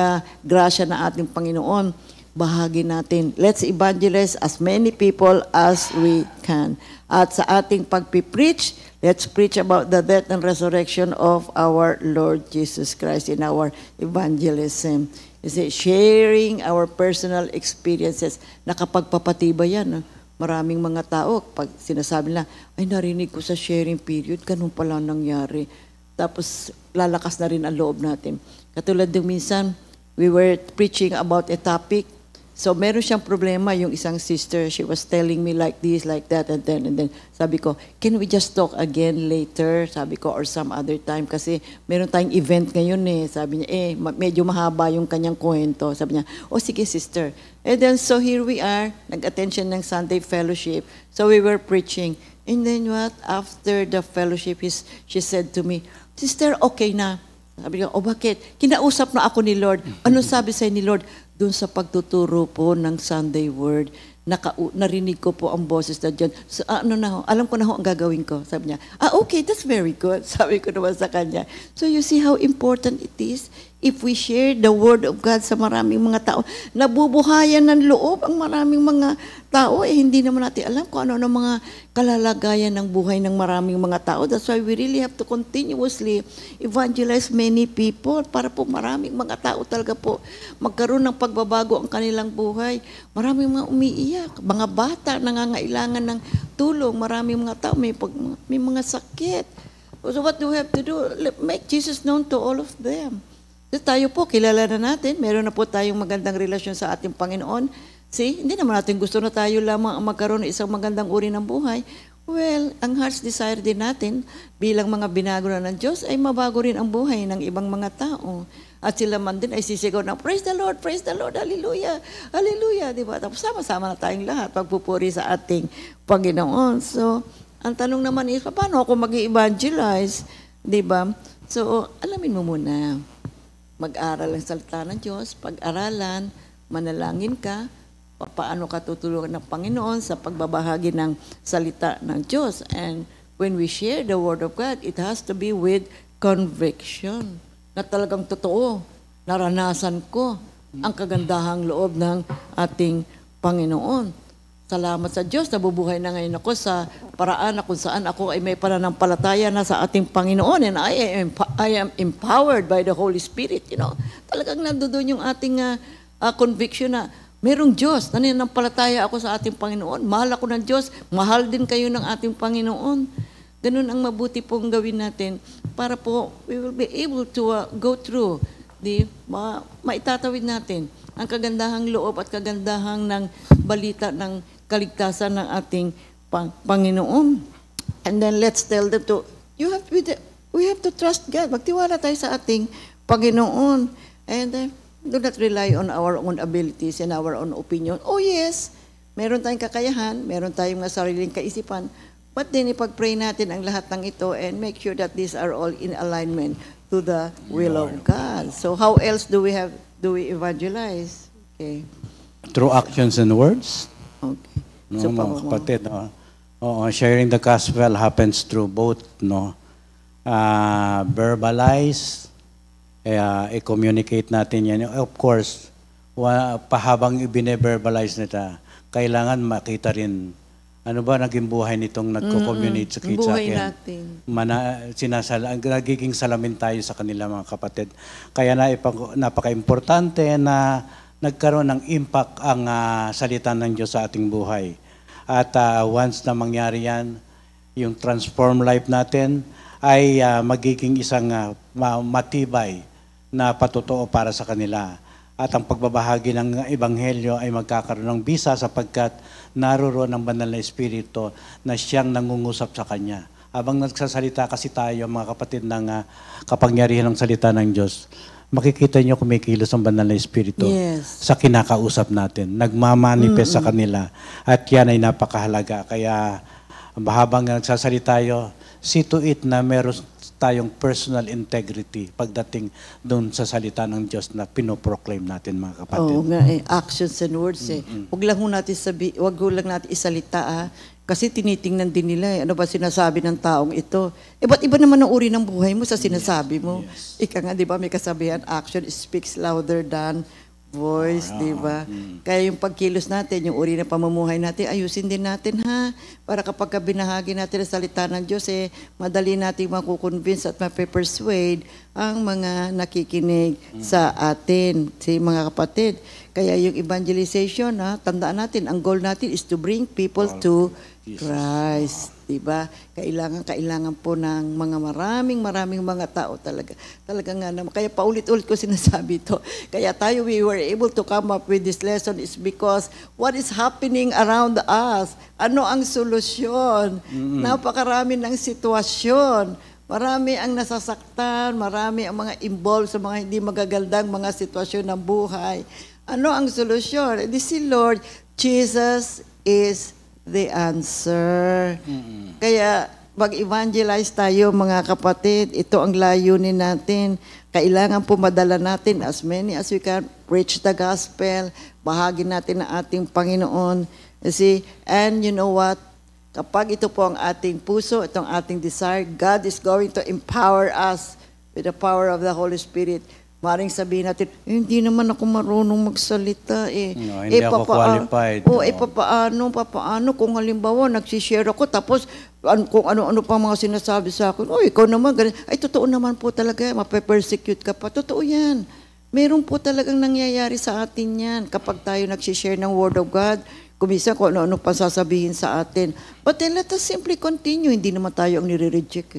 grasya ng ating Panginoon, bahagi natin. Let's evangelize as many people as we can. At sa ating pagpipreach, let's preach about the death and resurrection of our Lord Jesus Christ in our evangelism. You see, sharing our personal experiences. Nakapagpapatibay yan. Maraming mga tao, pag sinasabi na, ay narinig ko sa sharing period, ganun pala nangyari. Tapos lalakas na rin ang loob natin. Katulad ng minsan, we were preaching about a topic. So meron siyang problema, yung isang sister, she was telling me like this, like that, and then sabi ko, can we just talk again later? Sabi ko, or some other time, kasi meron tayong event ngayon eh. Sabi niya, medyo mahaba yung kanyang kwento. Sabi niya, sige sister. And then so here we are, nag-attention ng Sunday fellowship. So we were preaching. And then what? After the fellowship, she said to me, sister, okay na. Sabi ko, bakit? Kinausap na ako ni Lord. Ano sabi sa'yo ni Lord? Doon sa pagtuturo po ng Sunday Word, narinig ko po ang boses na dyan. So, alam ko na ho ang gagawin ko. Sabi niya, okay, that's very good. Sabi ko naman sa kanya. So you see how important it is if we share the Word of God sa maraming mga tao. Nabubuhayan ng loob ang maraming mga tao. Hindi naman natin alam kung ano ang mga kalalagayan ng buhay ng maraming mga tao. That's why we really have to continuously evangelize many people para po maraming mga tao talaga po magkaroon ng pagbabago ang kanilang buhay. Maraming mga umiiyak, mga bata nangangailangan ng tulong, maraming mga tao may mga sakit. So what do we have to do? Make Jesus known to all of them. So tayo po, kilala na natin, meron na po tayong magandang relasyon sa ating Panginoon. See, hindi naman natin gusto na tayo lamang magkaroon ng isang magandang uri ng buhay. Well, ang heart's desire din natin bilang mga binago na ng Diyos ay mabago rin ang buhay ng ibang mga tao. At sila man din ay sisigaw na, praise the Lord, hallelujah, hallelujah, di ba? Tapos sama-sama na tayong lahat, pagpupuri sa ating Panginoon. So, ang tanong naman is, paano ako mag-evangelize? Di ba? So, alamin mo muna. Mag-aral ang salita ng Diyos, pag-aralan, manalangin ka, paano ka tutulungan ng Panginoon sa pagbabahagi ng salita ng Diyos. And when we share the Word of God, it has to be with conviction. Na talagang totoo, naranasan ko ang kagandahang loob ng ating Panginoon. Salamat sa Diyos, nabubuhay na ngayon ako sa paraan na kung saan ako ay may pananampalataya na sa ating Panginoon and I am empowered by the Holy Spirit. You know, talagang nandoon yung ating conviction na merong Diyos, nananampalataya ako sa ating Panginoon, mahal ako ng Diyos, mahal din kayo ng ating Panginoon. Ganun ang mabuti pong gawin natin para po we will be able to go through maitatawid natin ang kagandahang loob at kagandahang ng balita ng kaligtasan ng ating Panginoon. And then let's tell them we have to trust God. Magtiwala tayo sa ating Panginoon. And do not rely on our own abilities and our own opinion. Oh yes, meron tayong kakayahan, meron tayong sariling kaisipan, but then ipag-pray natin ang lahat ng ito and make sure that these are all in alignment to the will of God. So how else do we evangelize? Okay. Through actions and words. Okay. No, So, mga kapatid, sharing the gospel happens through both, verbalize, i-communicate natin yan. Of course, pahabang i-verbalize nita, kailangan makita rin ano ba naging buhay nitong nagko-communicate sa akin. buhay natin. Nagiging salamin tayo sa kanila mga kapatid. Kaya napaka-importante na nagkaroon ng impact ang salita ng Diyos sa ating buhay. At once na mangyari yan, yung transform life natin ay magiging isang matibay na patotoo para sa kanila. At ang pagbabahagi ng Ebanghelyo ay magkakaroon ng bisa sapagkat naroroon ang banal na Espiritu na siyang nangungusap sa Kanya. habang nagsasalita kasi tayo, mga kapatid, ng kapangyarihan ng salita ng Diyos, makikita nyo kumikilos ang banal na Espiritu Yes. sa kinakausap natin. Nagmamanifest sa kanila. At yan ay napakahalaga. Kaya habang nagsasalita tayo, see to it na meron tayong personal integrity pagdating doon sa salita ng Diyos na pinoproclaim natin, mga kapatid. Oo nga actions and words Huwag lang ho natin wag ho lang natin isalita kasi tinitingnan din nila ano ba sinasabi ng taong ito. Ba't iba naman ang uri ng buhay mo sa sinasabi mo? Ika nga, di ba, may kasabihan, action speaks louder than voice, di ba? Kaya yung pagkilos natin, yung uri ng pamumuhay natin, ayusin din natin para kapag binahagi natin ang salita ng Diyos, madali nating makukonvince at mape-persuade ang mga nakikinig sa atin, si mga kapatid. Kaya yung evangelization, tandaan natin, ang goal natin is to bring people to Christ, di ba? Kailangan po ng mga maraming mga tao talaga. Talaga nga naman. Kaya paulit-ulit ko sinasabi ito. Kaya we were able to come up with this lesson is because what is happening around us? Ano ang solusyon? Napakarami ng sitwasyon. Marami ang nasasaktan, marami ang mga involved sa mga hindi magagandang mga sitwasyon ng buhay. Ano ang solusyon? Si Lord Jesus is the answer. Kaya mag-evangelize tayo, mga kapatid. Ito ang layunin natin. Kailangan po madala natin as many as we can, preach the gospel, bahagi natin ang ating Panginoon. And you know what? Kapag ito po ang ating puso, itong ating desire, God is going to empower us with the power of the Holy Spirit. Maring sabihin natin, hindi naman ako marunong magsalita No, hindi ako qualified. Paano kung halimbawa nagsishare ako tapos kung ano-ano pa mga sinasabi sa akin, ikaw naman, ganun. Ay, totoo naman po talaga, mape-persecute ka pa. Totoo yan. Meron po talagang nangyayari sa atin yan kapag tayo nagsishare ng Word of God. Kumisa kung ano-ano pa sasabihin sa atin. But then let us simply continue. Hindi naman tayo ang nire-reject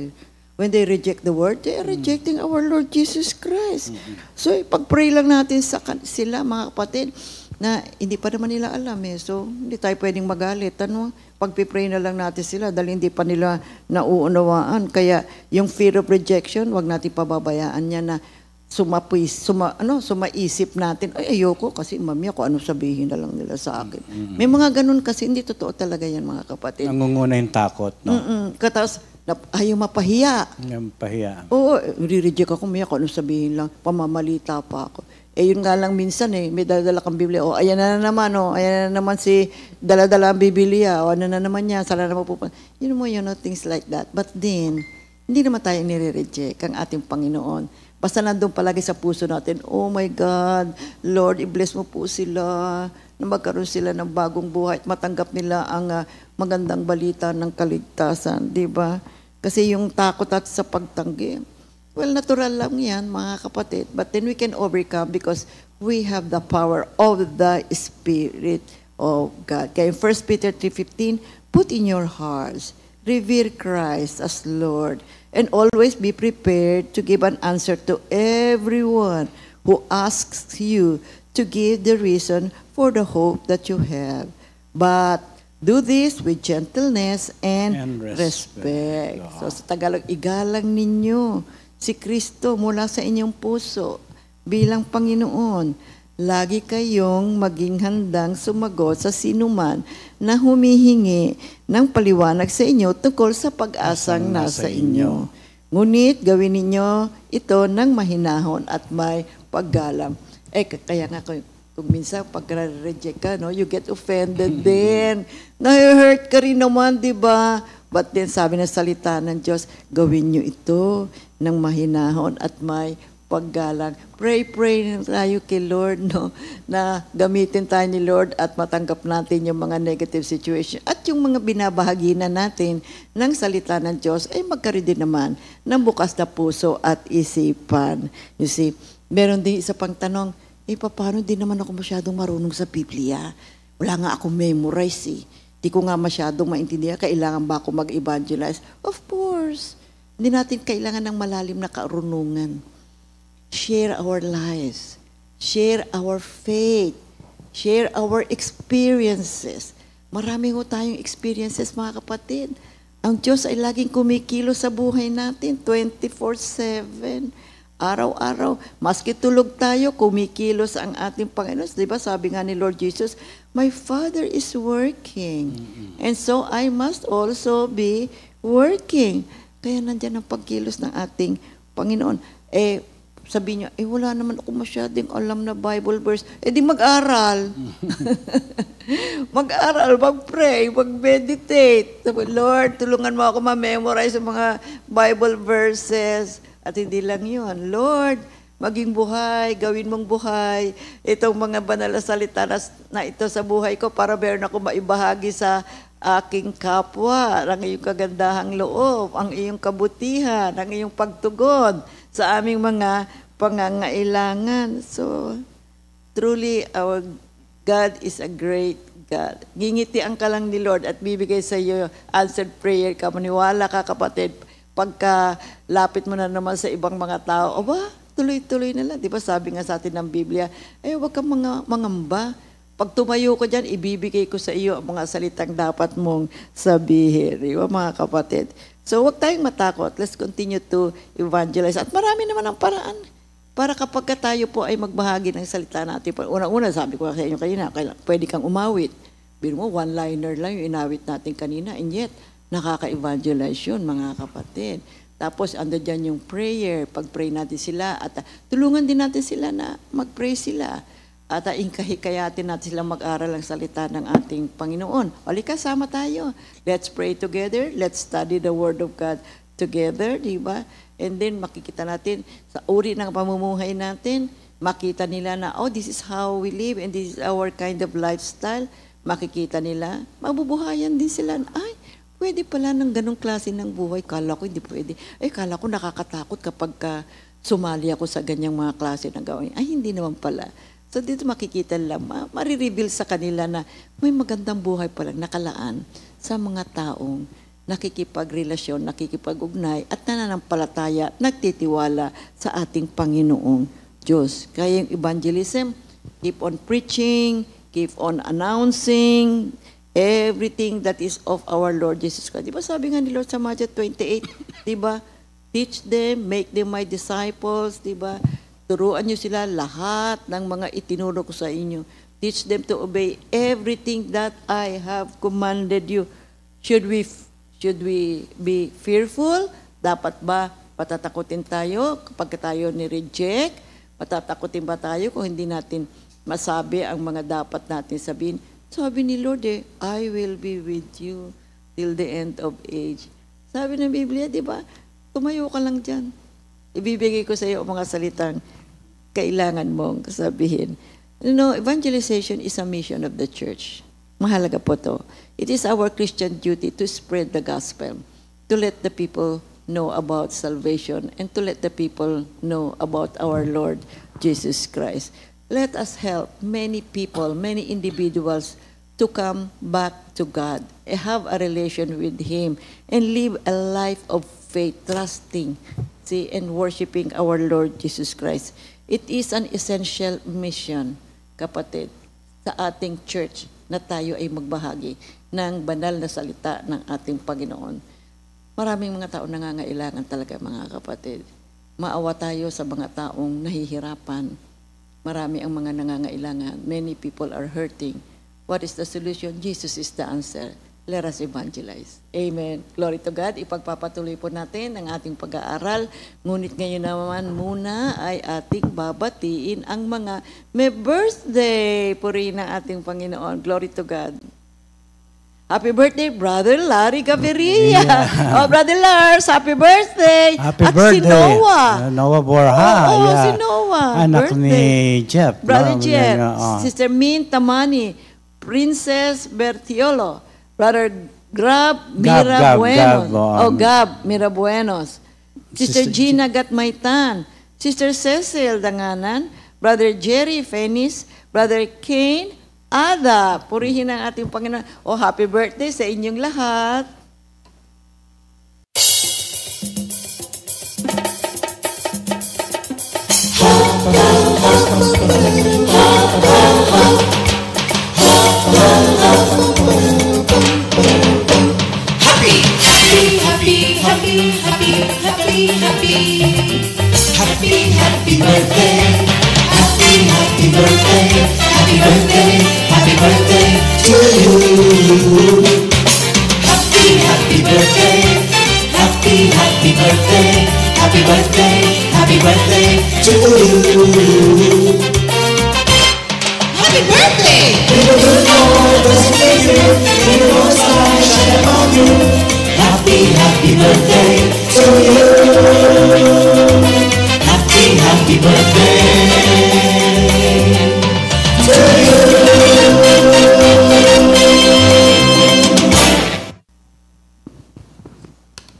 When they reject the word, they are rejecting our Lord Jesus Christ. So, pag-pray lang natin sa sila, mga kapatid, na hindi pa naman nila alam So, hindi tayo pwedeng magalit. Pag-pray na lang natin sila dahil hindi pa nila nauunawaan. Kaya, yung fear of rejection, wag natin pababayaan niya na sumaisip natin, ayoko kasi mami ako ano sabihin na lang nila sa akin. May mga ganun kasi, hindi totoo talaga yan, mga kapatid. Nangunguna yung takot, no? Katas, ayaw mapahiya. Pahiya. Oo, nire-reject ako, may ako, ano sabihin lang, pamamalita pa ako. Yun nga lang minsan may dala kang Biblia, ayan na naman si dala-dala ang Biblia, ano na naman niya, sala na mapupunta. Things like that. But then, hindi naman tayo nire-reject ang ating Panginoon. Basta nandun palagi sa puso natin, oh my God, Lord, i-bless mo po sila, na magkaroon sila ng bagong buhay at matanggap nila ang magandang balita ng kaligtasan, di ba? Kasi yung takot at sa pagtanggi, well, natural lang yan, mga kapatid. But then we can overcome because we have the power of the Spirit of God. Kaya 1 Peter 3:15, put in your hearts, revere Christ as Lord, and always be prepared to give an answer to everyone who asks you to give the reason for the hope that you have. But do this with gentleness and respect. So sa Tagalog, igalang ninyo si Kristo mula sa inyong puso bilang Panginoon. Lagi kayong maging handang sumagot sa sinuman na humihingi ng paliwanag sa inyo tungkol sa pag-asang nasa inyo. Ngunit gawin ninyo ito ng mahinahon at may paggalang. Kaya nga kung minsan pag-reject ka, you get offended din. Na-hurt ka rin naman, di ba? But then sabi ng salita ng Diyos, gawin nyo ito ng mahinahon at may paggalang. Pray tayo kay Lord, na gamitin tayo ni Lord at matanggap natin yung mga negative situation. At yung mga binabahagi na natin ng salita ng Diyos ay magkaroon din naman ng bukas na puso at isipan. You see, meron din isa pang tanong, paano din naman ako masyadong marunong sa Biblia? Wala nga akong memorize Di ko nga masyadong maintindihan, kailangan ba ako mag-evangelize? Of course. Hindi natin kailangan ng malalim na karunungan. Share our lives. Share our faith. Share our experiences. Marami ho tayong experiences, mga kapatid. Ang Diyos ay laging kumikilo sa buhay natin, 24/7. Araw-araw, maski tulog tayo, kumikilos ang ating Panginoon. Di ba sabi nga ni Lord Jesus, my Father is working. And so I must also be working. Kaya nandyan ang pagkilos ng ating Panginoon. Sabi niya, wala naman ako masyadong alam na Bible verse. Di mag-aral. Mag-aral, mag-pray, mag-meditate. Sabi, Lord, tulungan mo ako ma-memorize yung mga Bible verses. At hindi lang yun. Lord, maging buhay, gawin mong buhay. Itong mga banal na salita na ito sa buhay ko para meron ako maibahagi sa aking kapwa, ang iyong kagandahang loob, ang iyong kabutihan, ang iyong pagtugon sa aming mga pangangailangan. So, truly, our God is a great God. Ngingitian ka lang ni Lord at bibigay sa iyo answered prayer ka. Maniwala ka, kapatid. Pagka lapit mo na naman sa ibang mga tao, tuloy-tuloy na lang. Di ba sabi nga sa atin ng Biblia, huwag kang mangamba. Pag tumayo ko dyan, ibibigay ko sa iyo ang mga salitang dapat mong sabihin. Di ba mga kapatid? So huwag tayong matakot. Let's continue to evangelize. At marami naman ang paraan. Para kapag tayo po ay magbahagi ng salita natin. Una-una, sabi ko sa inyo kanina, pwede kang umawit. Biro mo, one-liner lang yung inawit natin kanina. And yet, nakaka-evangelize yun, mga kapatid. Tapos, ando dyan yung prayer. Pag-pray natin sila at tulungan din natin sila na mag-pray sila. At hikayatin natin sila mag-aral ang salita ng ating Panginoon. Halika, sama tayo. Let's pray together. Let's study the Word of God together, di ba? And then, makikita natin sa uri ng pamumuhay natin, makita nila na, this is how we live and this is our kind of lifestyle. Makikita nila, mabubuhayan din sila. Pwede pala ng ganong klase ng buhay. Kala ko hindi pwede. Kala ko nakakatakot kapag sumali ako sa ganyang mga klase ng gawin. Hindi naman pala. So dito makikita lang, marireveal sa kanila na may magandang buhay palang nakalaan sa mga taong nakikipagrelasyon, nakikipag-ugnay at nananampalataya, nagtitiwala sa ating Panginoong Diyos. Kaya yung evangelism, keep on preaching, keep on announcing, everything that is of our Lord Jesus Christ. Di ba sabi nga ni Lord sa Matthew 28, di ba? Teach them, make them my disciples, di ba? Turuan niyo sila lahat ng mga itinuro ko sa inyo. Teach them to obey everything that I have commanded you. Should we be fearful? Dapat ba patatakutin tayo kapag tayo ni-reject? Patatakutin ba tayo kung hindi natin masabi ang mga dapat natin sabihin? Sabi ni Lord I will be with you till the end of age. Sabi ng Biblia, di ba? Tumayo ka lang dyan. Ibibigay ko sa iyo ang mga salitang kailangan mong sabihin. Evangelization is a mission of the church. Mahalaga po to. It is our Christian duty to spread the gospel, to let the people know about salvation, and to let the people know about our Lord Jesus Christ. Let us help many people, many individuals to come back to God, have a relation with Him, and live a life of faith, trusting, and worshiping our Lord Jesus Christ. It is an essential mission, kapatid, sa ating church na tayo ay magbahagi ng banal na salita ng ating Panginoon. Maraming mga tao nangangailangan talaga, mga kapatid. Maawa tayo sa mga taong nahihirapan. Marami ang mga nangangailangan. Many people are hurting. What is the solution? Jesus is the answer. Let us evangelize. Amen. Glory to God. Ipagpapatuloy po natin ang ating pag-aaral. Ngunit ngayon naman muna ay ating babatiin ang mga may birthday. Purihin ang ating Panginoon. Glory to God. Happy birthday, Brother Larry Gaviria. Yeah. Brother Lars, happy birthday. Happy At birthday. si Noah. Noah Borja. Si Noah. Anak birthday. ni Jeff. Brother Jeff. Sister Min Tamani. Princess Bertiolo. Brother Gab Mirabuenos. Gab Mirabuenos. Sister Gina Gatmaitan. Sister Cecil Danganan. Brother Jerry Fenis. Brother Kane Ada, purihin ang ating Panginoon. Happy birthday sa inyong lahat. Happy happy, happy, happy. Happy, happy birthday. Happy, happy birthday. Happy birthday, happy birthday to you. Happy, happy birthday. Happy, happy birthday. Happy birthday, happy birthday to you. Happy birthday! May the good Lord bless and save you. May the Lord's light shine upon you. Happy, happy birthday to you. Happy, happy birthday to you.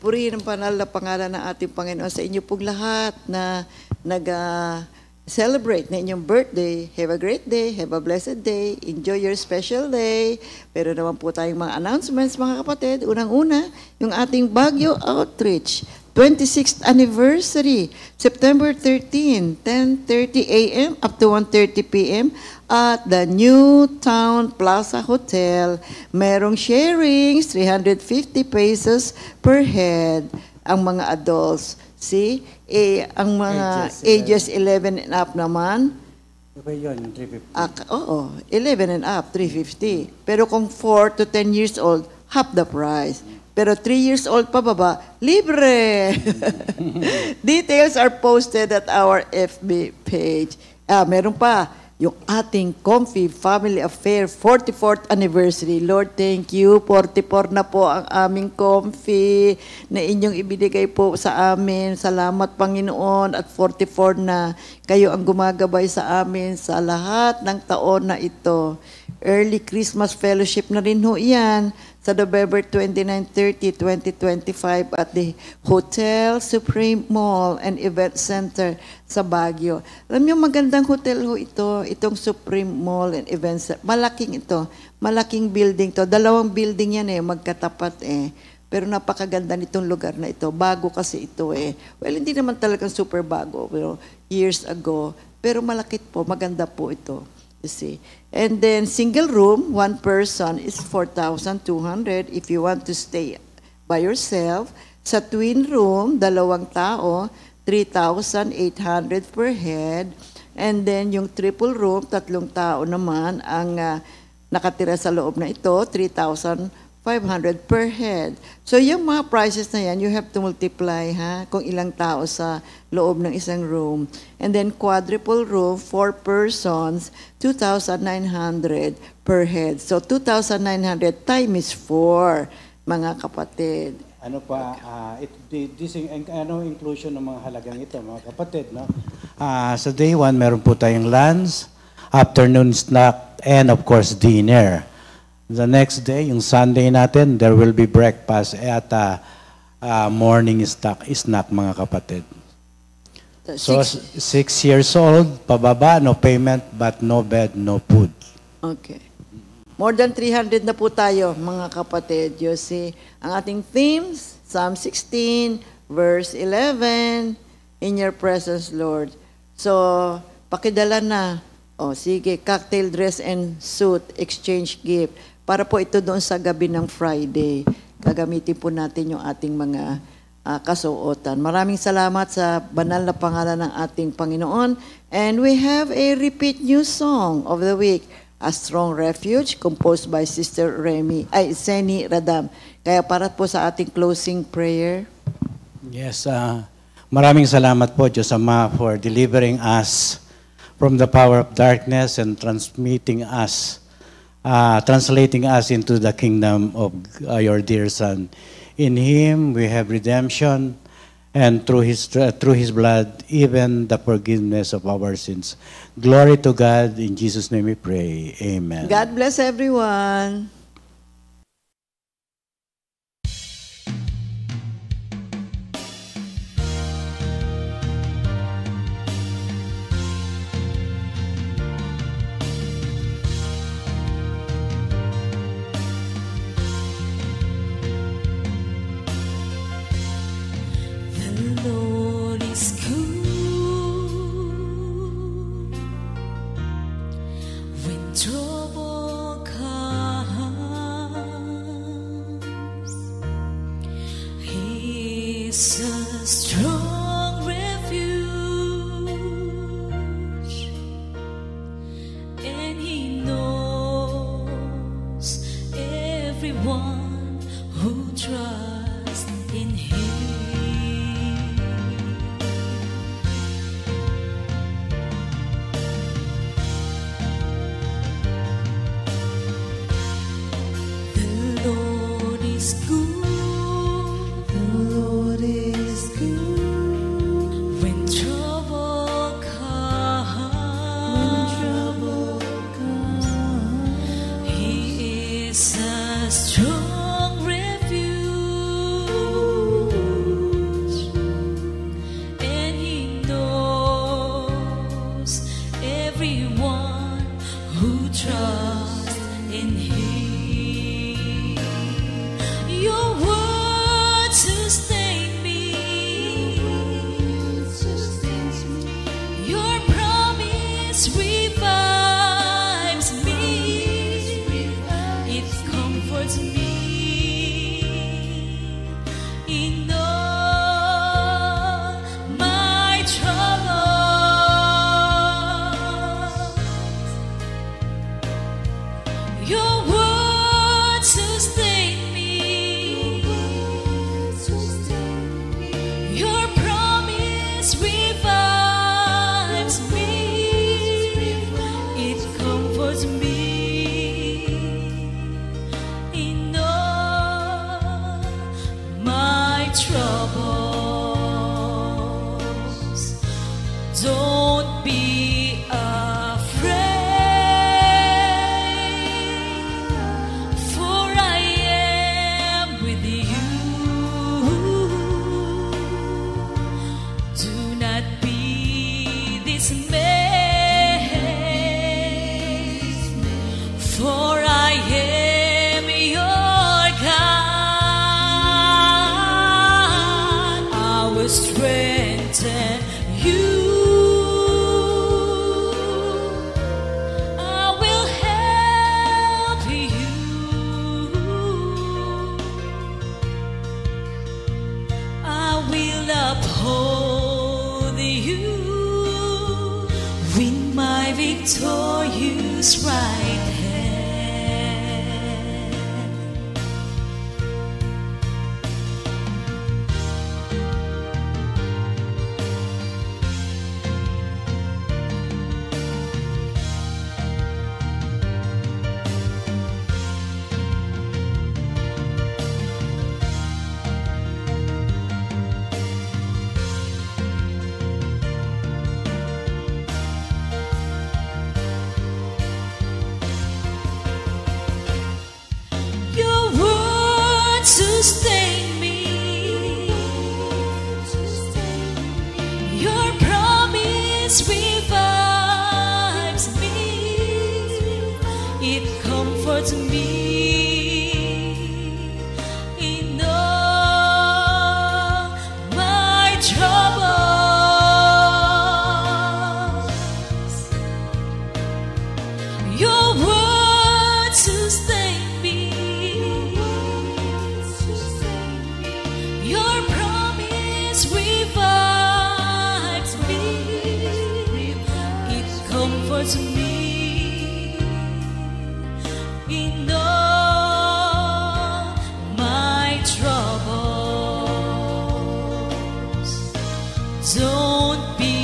Purihin ang banal na pangalan ng ating Panginoon sa inyo pong lahat na celebrate na inyong birthday. Have a great day. Have a blessed day. Enjoy your special day. Pero naman po tayong mga announcements, mga kapatid. Unang-una, yung ating Baguio Outreach. 26th anniversary, September 13, 10:30 a.m. up to 1:30 p.m. at the New Town Plaza Hotel. Merong sharings, 350 pesos per head ang mga adults. See? Ang mga ages 11 and up naman, Iba yun, yung 350. oo, 11 and up, 350. Pero kung 4 to 10 years old, half the price. Pero 3 years old pababa, libre! Details are posted at our FB page. Meron pa, yung ating Comfy Family Affair 44th anniversary. Lord, thank you. 44 na po ang aming Comfy na inyong ibinigay po sa amin. Salamat, Panginoon. At 44 na kayo ang gumagabay sa amin sa lahat ng taon na ito. Early Christmas Fellowship na rin ho yan sa November 29-30, 2025 at the Hotel Supreme Mall and Event Center sa Baguio. Alam niyo, magandang hotel ho ito, itong Supreme Mall and Event Center. Malaking ito, malaking building to. 2 building yan magkatapat Pero napakaganda nitong lugar na ito. Bago kasi ito Well, hindi naman talagang super bago, pero years ago. Pero malaki po, maganda po ito. You see. And then single room, 1 person is 4,200 if you want to stay by yourself. Sa twin room, 2 tao, 3,800 per head. And then yung triple room, 3 tao naman ang nakatira sa loob na ito, 3,500 per head. So yung mga prices na yan, you have to multiply kung ilang tao sa loob ng isang room. And then quadruple room, 4 persons, 2,900 per head. So 2,900 times 4, mga kapatid. Ano pa, inclusion ng mga halagang ito, mga kapatid, no? Sa day 1, meron po tayong lunch, afternoon snack, and of course, dinner. The next day, yung Sunday natin, there will be breakfast at morning snack, mga kapatid. So, 6 years old, pababa, no payment, but no bed, no food. Okay. More than 300 na po tayo, mga kapatid. You see, ang ating themes, Psalm 16, verse 11, in your presence, Lord. So, pakidala na. Sige, cocktail dress and suit, exchange gift. Para po ito doon sa gabi ng Friday. Gagamitin po natin yung ating mga kasuotan. Maraming salamat sa banal na pangalan ng ating Panginoon. And we have a repeat new song of the week, A Strong Refuge, composed by Sister Seni Radam. Kaya para po sa ating closing prayer. Yes, maraming salamat po, Diyos Ama, for delivering us from the power of darkness and translating us into the kingdom of your dear Son. In Him we have redemption, and through His blood, even the forgiveness of our sins. Glory to God. In Jesus' name we pray. Amen. God bless everyone. The Lord is good when trouble comes. He is strong refuge, and He knows everyone who trusts in Him. The Lord is good. The Lord is good. When trouble comes, He is a strong refuge, and He knows everyone who trusts in Him. Your word sustains me. Your promise revives me. It comforts me in all my troubles. Your word sustains me. Your promise revives me. It comforts me in all my troubles. Don't be afraid, for I am with you. Do not be dismayed, for I am your God. I will strengthen you. I will help you. I will uphold you with my victorious right hand. Your word sustain me. Your promise revives me. It comforts me in all my troubles. Your word sustain me. Your promise revives me. It comforts me in all my troubles. Don't be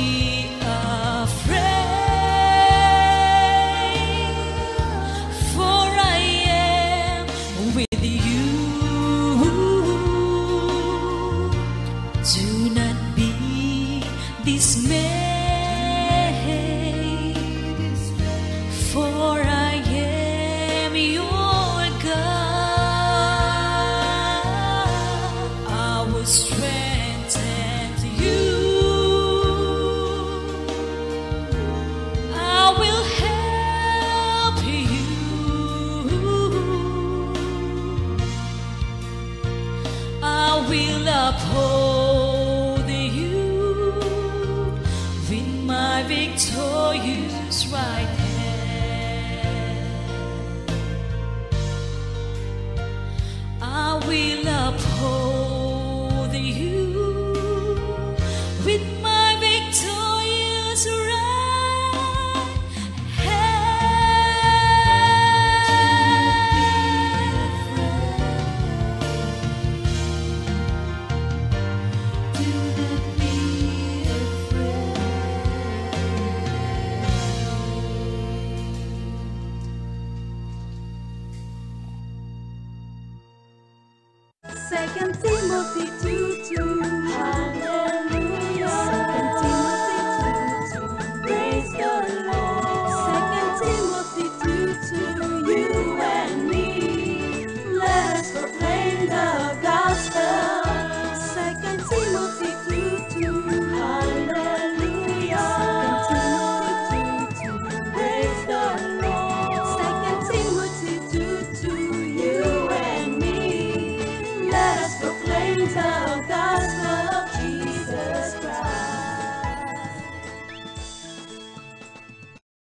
afraid, for I am with you. Do not be dismayed, for I am your God. I will strengthen you. I will help you. I will uphold you sa